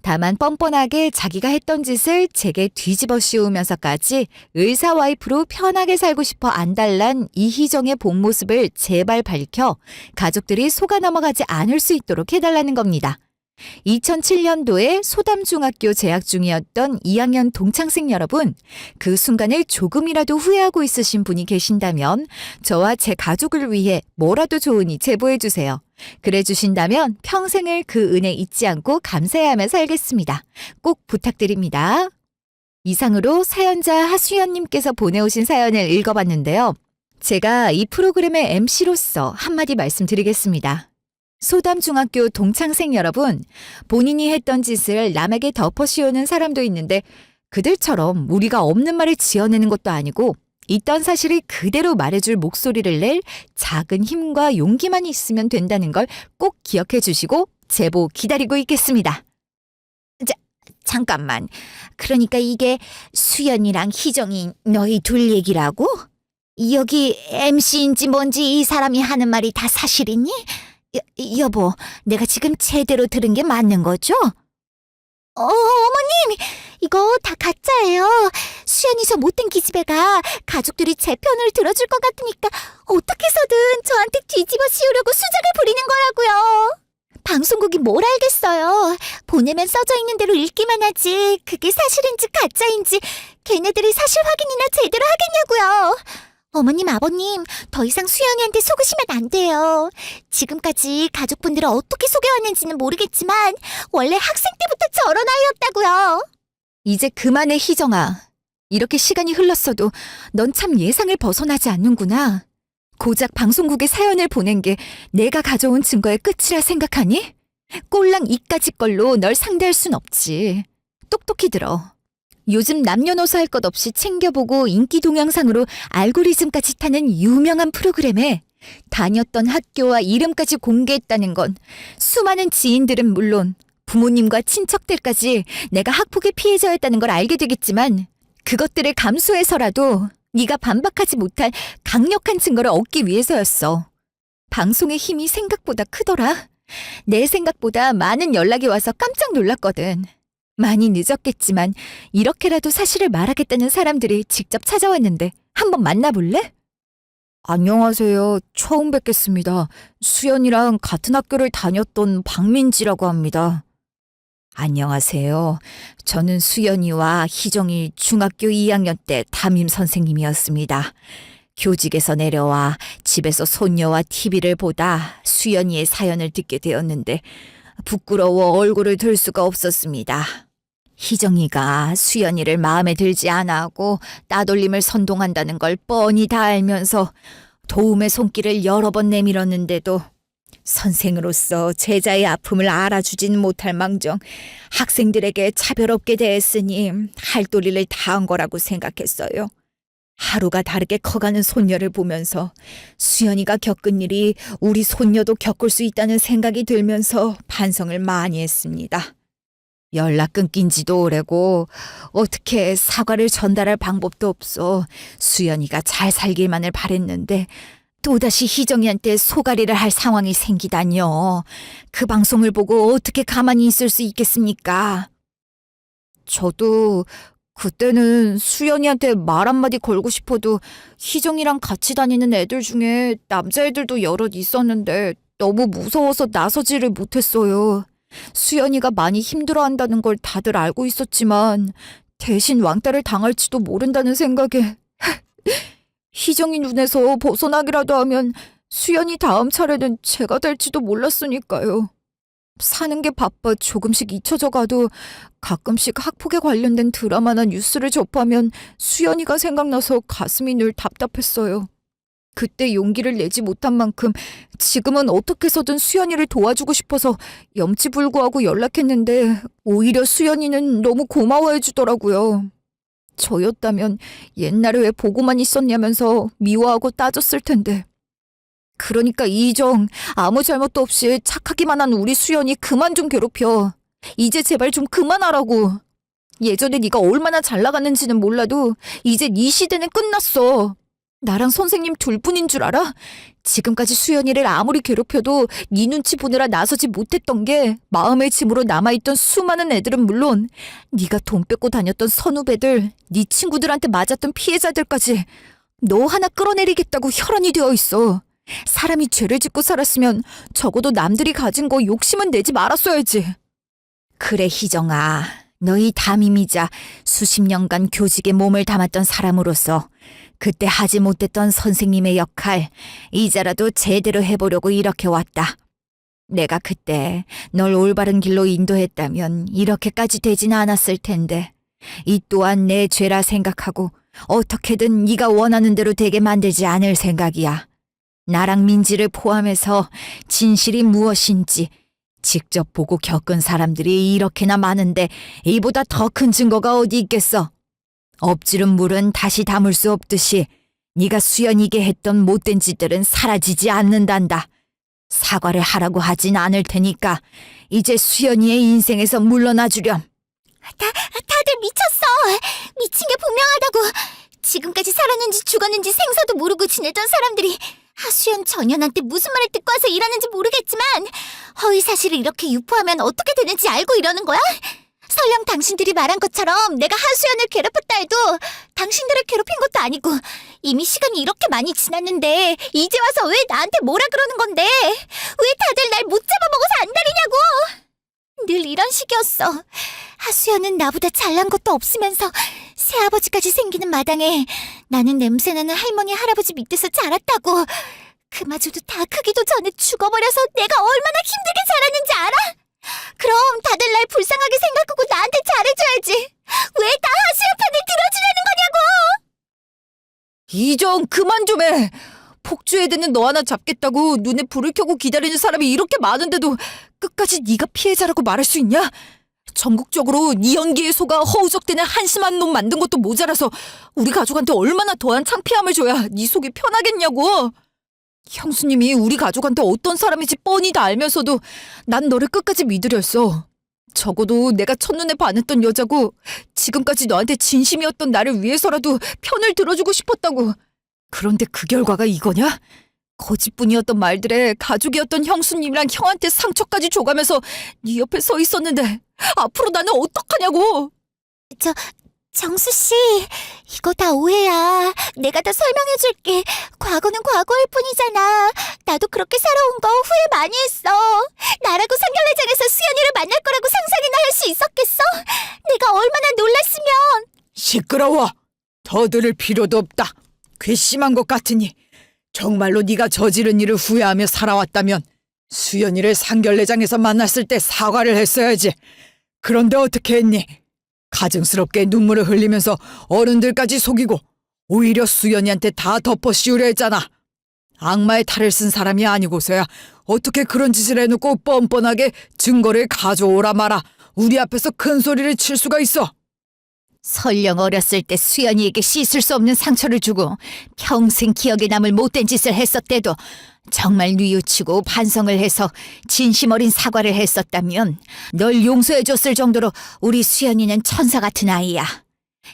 다만 뻔뻔하게 자기가 했던 짓을 제게 뒤집어 씌우면서까지 의사 와이프로 편하게 살고 싶어 안달난 이희정의 본 모습을 제발 밝혀 가족들이 속아 넘어가지 않을 수 있도록 해달라는 겁니다. 2007년도에 소담중학교 재학 중이었던 2학년 동창생 여러분, 그 순간을 조금이라도 후회하고 있으신 분이 계신다면 저와 제 가족을 위해 뭐라도 좋으니 제보해 주세요. 그래 주신다면 평생을 그 은혜 잊지 않고 감사해하며 살겠습니다. 꼭 부탁드립니다. 이상으로 사연자 하수연님께서 보내오신 사연을 읽어봤는데요. 제가 이 프로그램의 MC로서 한마디 말씀드리겠습니다. 소담중학교 동창생 여러분, 본인이 했던 짓을 남에게 덮어씌우는 사람도 있는데 그들처럼 우리가 없는 말을 지어내는 것도 아니고 있던 사실을 그대로 말해줄 목소리를 낼 작은 힘과 용기만 있으면 된다는 걸 꼭 기억해 주시고 제보 기다리고 있겠습니다. 잠깐만. 그러니까 이게 수연이랑 희정이 너희 둘 얘기라고? 여기 MC인지 뭔지 이 사람이 하는 말이 다 사실이니? 여보, 내가 지금 제대로 들은 게 맞는 거죠? 어머님, 이거 다 가짜예요. 수연이 저 못된 기집애가 가족들이 제 편을 들어줄 것 같으니까 어떻게 해서든 저한테 뒤집어 씌우려고 수작을 부리는 거라고요. 방송국이 뭘 알겠어요. 보내면 써져 있는 대로 읽기만 하지 그게 사실인지 가짜인지 걔네들이 사실 확인이나 제대로 하겠냐고요. 어머님, 아버님, 더 이상 수연이한테 속으시면 안 돼요. 지금까지 가족분들을 어떻게 속여왔는지는 모르겠지만 원래 학생 때부터 저런 아이였다고요. 이제 그만해, 희정아. 이렇게 시간이 흘렀어도 넌 참 예상을 벗어나지 않는구나. 고작 방송국에 사연을 보낸 게 내가 가져온 증거의 끝이라 생각하니? 꼴랑 이까짓 걸로 널 상대할 순 없지. 똑똑히 들어. 요즘 남녀노소 할 것 없이 챙겨보고 인기 동영상으로 알고리즘까지 타는 유명한 프로그램에 다녔던 학교와 이름까지 공개했다는 건 수많은 지인들은 물론 부모님과 친척들까지 내가 학폭의 피해자였다는 걸 알게 되겠지만 그것들을 감수해서라도 네가 반박하지 못할 강력한 증거를 얻기 위해서였어. 방송의 힘이 생각보다 크더라. 내 생각보다 많은 연락이 와서 깜짝 놀랐거든. 많이 늦었겠지만 이렇게라도 사실을 말하겠다는 사람들이 직접 찾아왔는데 한번 만나볼래? 안녕하세요. 처음 뵙겠습니다. 수연이랑 같은 학교를 다녔던 박민지라고 합니다. 안녕하세요. 저는 수연이와 희정이 중학교 2학년 때 담임 선생님이었습니다. 교직에서 내려와 집에서 손녀와 TV를 보다 수연이의 사연을 듣게 되었는데 부끄러워 얼굴을 들 수가 없었습니다. 희정이가 수연이를 마음에 들지 않아 하고 따돌림을 선동한다는 걸 뻔히 다 알면서 도움의 손길을 여러 번 내밀었는데도 선생으로서 제자의 아픔을 알아주진 못할 망정 학생들에게 차별없게 대했으니 할 도리를 다한 거라고 생각했어요. 하루가 다르게 커가는 손녀를 보면서 수연이가 겪은 일이 우리 손녀도 겪을 수 있다는 생각이 들면서 반성을 많이 했습니다. 연락 끊긴 지도 오래고 어떻게 사과를 전달할 방법도 없어 수연이가 잘 살길만을 바랬는데 또다시 희정이한테 소가리를 할 상황이 생기다니요. 그 방송을 보고 어떻게 가만히 있을 수 있겠습니까? 저도 그때는 수연이한테 말 한마디 걸고 싶어도 희정이랑 같이 다니는 애들 중에 남자애들도 여럿 있었는데 너무 무서워서 나서지를 못했어요. 수연이가 많이 힘들어한다는 걸 다들 알고 있었지만 대신 왕따를 당할지도 모른다는 생각에 희정이 눈에서 벗어나기라도 하면 수연이 다음 차례는 제가 될지도 몰랐으니까요. 사는 게 바빠 조금씩 잊혀져 가도 가끔씩 학폭에 관련된 드라마나 뉴스를 접하면 수연이가 생각나서 가슴이 늘 답답했어요. 그때 용기를 내지 못한 만큼 지금은 어떻게 해서든 수연이를 도와주고 싶어서 염치불구하고 연락했는데 오히려 수연이는 너무 고마워해 주더라고요. 저였다면 옛날에 왜 보고만 있었냐면서 미워하고 따졌을 텐데. 그러니까 이정, 아무 잘못도 없이 착하기만 한 우리 수연이 그만 좀 괴롭혀. 이제 제발 좀 그만하라고. 예전에 네가 얼마나 잘 나갔는지는 몰라도 이제 네 시대는 끝났어. 나랑 선생님 둘뿐인 줄 알아? 지금까지 수연이를 아무리 괴롭혀도 네 눈치 보느라 나서지 못했던 게 마음의 짐으로 남아있던 수많은 애들은 물론 네가 돈 뺏고 다녔던 선후배들, 네 친구들한테 맞았던 피해자들까지 너 하나 끌어내리겠다고 혈안이 되어 있어. 사람이 죄를 짓고 살았으면 적어도 남들이 가진 거 욕심은 내지 말았어야지. 그래, 희정아. 너희 담임이자 수십 년간 교직에 몸을 담았던 사람으로서 그때 하지 못했던 선생님의 역할, 이제라도 제대로 해보려고 이렇게 왔다. 내가 그때 널 올바른 길로 인도했다면 이렇게까지 되진 않았을 텐데 이 또한 내 죄라 생각하고 어떻게든 네가 원하는 대로 되게 만들지 않을 생각이야. 나랑 민지를 포함해서 진실이 무엇인지 직접 보고 겪은 사람들이 이렇게나 많은데 이보다 더 큰 증거가 어디 있겠어. 엎지른 물은 다시 담을 수 없듯이 네가 수연이게 했던 못된 짓들은 사라지지 않는단다. 사과를 하라고 하진 않을 테니까 이제 수연이의 인생에서 물러나 주렴. 다들 미쳤어. 미친 게 분명하다고. 지금까지 살았는지 죽었는지 생사도 모르고 지내던 사람들이 하수연 전현한테 무슨 말을 듣고 와서 이러는지 모르겠지만 허위 사실을 이렇게 유포하면 어떻게 되는지 알고 이러는 거야? 설령 당신들이 말한 것처럼 내가 하수연을 괴롭혔다 해도 당신들을 괴롭힌 것도 아니고 이미 시간이 이렇게 많이 지났는데 이제 와서 왜 나한테 뭐라 그러는 건데? 왜 다들 날 못 잡아먹어서 안달이냐고? 늘 이런 식이었어. 하수연은 나보다 잘난 것도 없으면서 새아버지까지 생기는 마당에 나는 냄새나는 할머니 할아버지 밑에서 자랐다고. 그마저도 다 크기도 전에 죽어버려서 내가 얼마나 힘들게 자랐는지 알아? 그럼 다들 날 불쌍하게 생각하고 나한테 잘해줘야지. 왜 다 하수연 편을 들어주려는 거냐고. 이정, 그만 좀 해. 폭주해대는 너 하나 잡겠다고 눈에 불을 켜고 기다리는 사람이 이렇게 많은데도 끝까지 네가 피해자라고 말할 수 있냐? 전국적으로 네 연기에 속아 허우적대는 한심한 놈 만든 것도 모자라서 우리 가족한테 얼마나 더한 창피함을 줘야 네 속이 편하겠냐고. 형수님이 우리 가족한테 어떤 사람인지 뻔히 다 알면서도 난 너를 끝까지 믿으려 했어. 적어도 내가 첫눈에 반했던 여자고 지금까지 너한테 진심이었던 나를 위해서라도 편을 들어주고 싶었다고. 그런데 그 결과가 이거냐? 거짓뿐이었던 말들에 가족이었던 형수님이랑 형한테 상처까지 줘가면서 네 옆에 서 있었는데 앞으로 나는 어떡하냐고. 정수 씨, 이거 다 오해야. 내가 다 설명해줄게. 과거는 과거일 뿐이잖아. 나도 그렇게 살아온 거 후회 많이 했어. 나라고 상견례장에서 수연이를 만날 거라고 상상이나 할 수 있었겠어? 내가 얼마나 놀랐으면. 시끄러워. 더 들을 필요도 없다. 괘씸한 것 같으니 정말로 네가 저지른 일을 후회하며 살아왔다면 수연이를 상견례장에서 만났을 때 사과를 했어야지. 그런데 어떻게 했니? 가증스럽게 눈물을 흘리면서 어른들까지 속이고 오히려 수연이한테 다 덮어씌우려 했잖아. 악마의 탈을 쓴 사람이 아니고서야 어떻게 그런 짓을 해놓고 뻔뻔하게 증거를 가져오라 마라 우리 앞에서 큰 소리를 칠 수가 있어. 설령 어렸을 때 수연이에게 씻을 수 없는 상처를 주고 평생 기억에 남을 못된 짓을 했었대도 정말 뉘우치고 반성을 해서 진심 어린 사과를 했었다면 널 용서해줬을 정도로 우리 수연이는 천사 같은 아이야.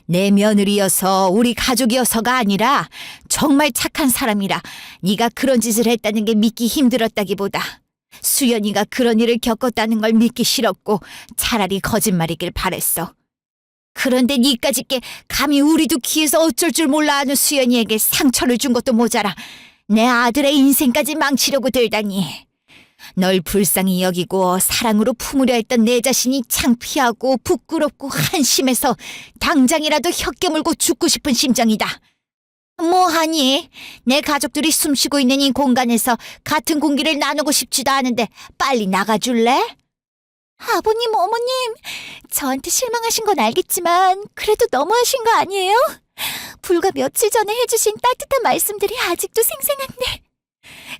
내 며느리여서 우리 가족이어서가 아니라 정말 착한 사람이라 네가 그런 짓을 했다는 게 믿기 힘들었다기보다 수연이가 그런 일을 겪었다는 걸 믿기 싫었고 차라리 거짓말이길 바랬어. 그런데 니까짓게 감히 우리도 귀에서 어쩔 줄 몰라 하는 수연이에게 상처를 준 것도 모자라 내 아들의 인생까지 망치려고 들다니. 널 불쌍히 여기고 사랑으로 품으려 했던 내 자신이 창피하고 부끄럽고 한심해서 당장이라도 혀 깨물고 죽고 싶은 심정이다. 뭐하니? 내 가족들이 숨쉬고 있는 이 공간에서 같은 공기를 나누고 싶지도 않은데 빨리 나가줄래? 아버님, 어머님, 저한테 실망하신 건 알겠지만 그래도 너무하신 거 아니에요? 불과 며칠 전에 해주신 따뜻한 말씀들이 아직도 생생한데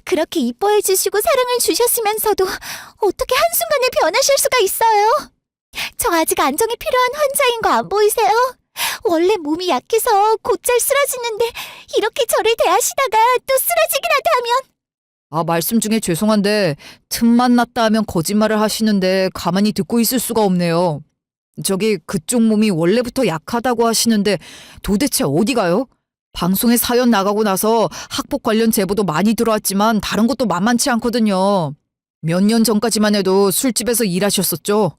그렇게 이뻐해 주시고 사랑을 주셨으면서도 어떻게 한순간에 변하실 수가 있어요? 저 아직 안정이 필요한 환자인 거 안 보이세요? 원래 몸이 약해서 곧잘 쓰러지는데 이렇게 저를 대하시다가 또 쓰러지기라도 하면 말씀 중에 죄송한데 틈만 났다 하면 거짓말을 하시는데 가만히 듣고 있을 수가 없네요. 저기 그쪽 몸이 원래부터 약하다고 하시는데 도대체 어디 가요? 방송에 사연 나가고 나서 학폭 관련 제보도 많이 들어왔지만 다른 것도 만만치 않거든요. 몇 년 전까지만 해도 술집에서 일하셨었죠.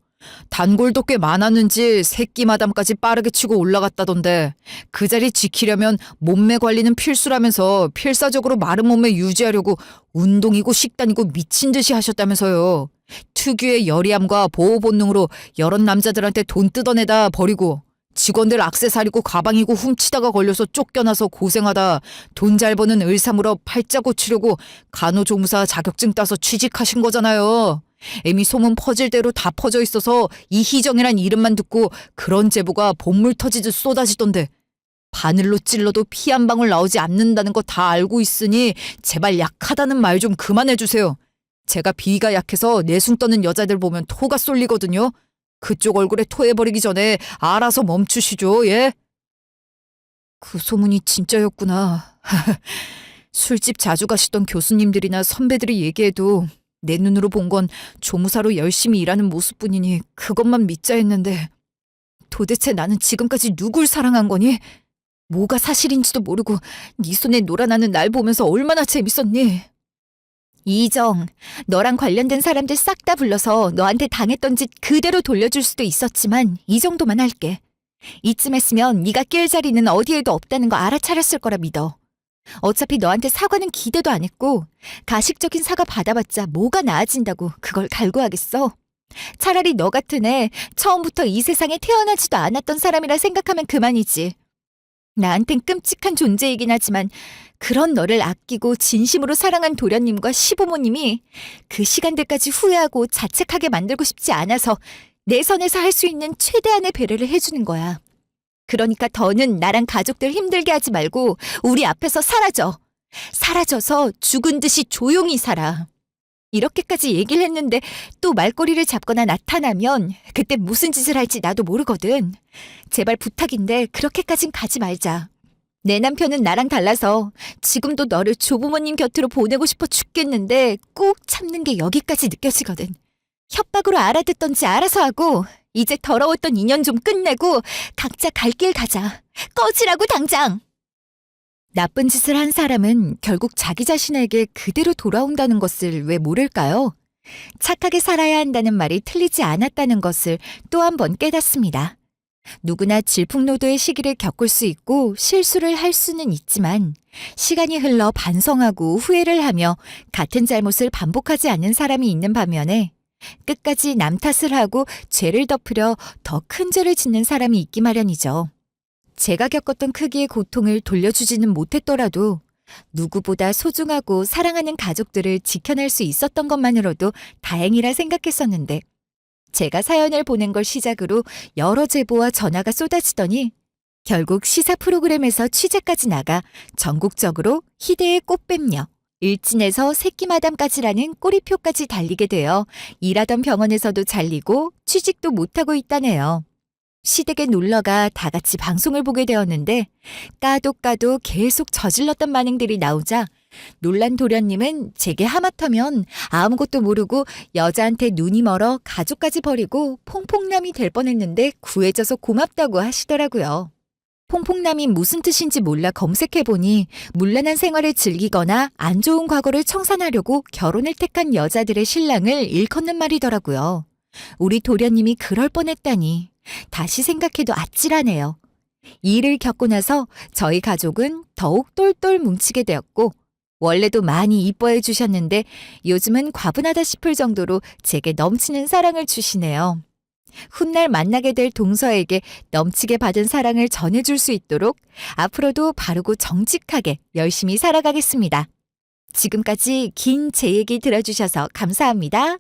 단골도 꽤 많았는지 새끼 마담까지 빠르게 치고 올라갔다던데 그 자리 지키려면 몸매 관리는 필수라면서 필사적으로 마른 몸매 유지하려고 운동이고 식단이고 미친 듯이 하셨다면서요. 특유의 열의함과 보호 본능으로 여러 남자들한테 돈 뜯어내다 버리고 직원들 액세서리고 가방이고 훔치다가 걸려서 쫓겨나서 고생하다 돈 잘 버는 을삼으로 팔자 고치려고 간호조무사 자격증 따서 취직하신 거잖아요. 이미 소문 퍼질 대로 다 퍼져 있어서 이희정이란 이름만 듣고 그런 제보가 본물 터지듯 쏟아지던데 바늘로 찔러도 피 한 방울 나오지 않는다는 거 다 알고 있으니 제발 약하다는 말 좀 그만해주세요. 제가 비위가 약해서 내숭 떠는 여자들 보면 토가 쏠리거든요. 그쪽 얼굴에 토해버리기 전에 알아서 멈추시죠. 예? 그 소문이 진짜였구나. 술집 자주 가시던 교수님들이나 선배들이 얘기해도 내 눈으로 본 건 조무사로 열심히 일하는 모습뿐이니 그것만 믿자 했는데 도대체 나는 지금까지 누굴 사랑한 거니? 뭐가 사실인지도 모르고 네 손에 놀아나는 날 보면서 얼마나 재밌었니? 이정, 너랑 관련된 사람들 싹 다 불러서 너한테 당했던 짓 그대로 돌려줄 수도 있었지만 이 정도만 할게. 이쯤 했으면 네가 낄 자리는 어디에도 없다는 거 알아차렸을 거라 믿어. 어차피 너한테 사과는 기대도 안 했고 가식적인 사과 받아봤자 뭐가 나아진다고 그걸 갈구하겠어. 차라리 너 같은 애 처음부터 이 세상에 태어나지도 않았던 사람이라 생각하면 그만이지. 나한텐 끔찍한 존재이긴 하지만 그런 너를 아끼고 진심으로 사랑한 도련님과 시부모님이 그 시간들까지 후회하고 자책하게 만들고 싶지 않아서 내 선에서 할 수 있는 최대한의 배려를 해주는 거야. 그러니까 더는 나랑 가족들 힘들게 하지 말고 우리 앞에서 사라져. 사라져서 죽은 듯이 조용히 살아. 이렇게까지 얘기를 했는데 또 말꼬리를 잡거나 나타나면 그때 무슨 짓을 할지 나도 모르거든. 제발 부탁인데 그렇게까진 가지 말자. 내 남편은 나랑 달라서 지금도 너를 조부모님 곁으로 보내고 싶어 죽겠는데 꼭 참는 게 여기까지 느껴지거든. 협박으로 알아듣던지 알아서 하고 이제 더러웠던 인연 좀 끝내고 각자 갈 길 가자. 꺼지라고 당장. 나쁜 짓을 한 사람은 결국 자기 자신에게 그대로 돌아온다는 것을 왜 모를까요? 착하게 살아야 한다는 말이 틀리지 않았다는 것을 또 한 번 깨닫습니다. 누구나 질풍노도의 시기를 겪을 수 있고 실수를 할 수는 있지만 시간이 흘러 반성하고 후회를 하며 같은 잘못을 반복하지 않는 사람이 있는 반면에 끝까지 남 탓을 하고 죄를 덮으려 더 큰 죄를 짓는 사람이 있기 마련이죠. 제가 겪었던 크기의 고통을 돌려주지는 못했더라도 누구보다 소중하고 사랑하는 가족들을 지켜낼 수 있었던 것만으로도 다행이라 생각했었는데 제가 사연을 보낸 걸 시작으로 여러 제보와 전화가 쏟아지더니 결국 시사 프로그램에서 취재까지 나가 전국적으로 희대의 꽃뱀녀, 일진에서 새끼마담까지라는 꼬리표까지 달리게 되어 일하던 병원에서도 잘리고 취직도 못하고 있다네요. 시댁에 놀러가 다 같이 방송을 보게 되었는데 까도 계속 저질렀던 반응들이 나오자 놀란 도련님은 제게 하마터면 아무것도 모르고 여자한테 눈이 멀어 가족까지 버리고 퐁퐁남이 될 뻔했는데 구해줘서 고맙다고 하시더라고요. 퐁퐁남이 무슨 뜻인지 몰라 검색해보니 문란한 생활을 즐기거나 안 좋은 과거를 청산하려고 결혼을 택한 여자들의 신랑을 일컫는 말이더라고요. 우리 도련님이 그럴 뻔했다니 다시 생각해도 아찔하네요. 이 일을 겪고 나서 저희 가족은 더욱 똘똘 뭉치게 되었고 원래도 많이 이뻐해 주셨는데 요즘은 과분하다 싶을 정도로 제게 넘치는 사랑을 주시네요. 훗날 만나게 될 동서에게 넘치게 받은 사랑을 전해줄 수 있도록 앞으로도 바르고 정직하게 열심히 살아가겠습니다. 지금까지 긴 제 얘기 들어주셔서 감사합니다.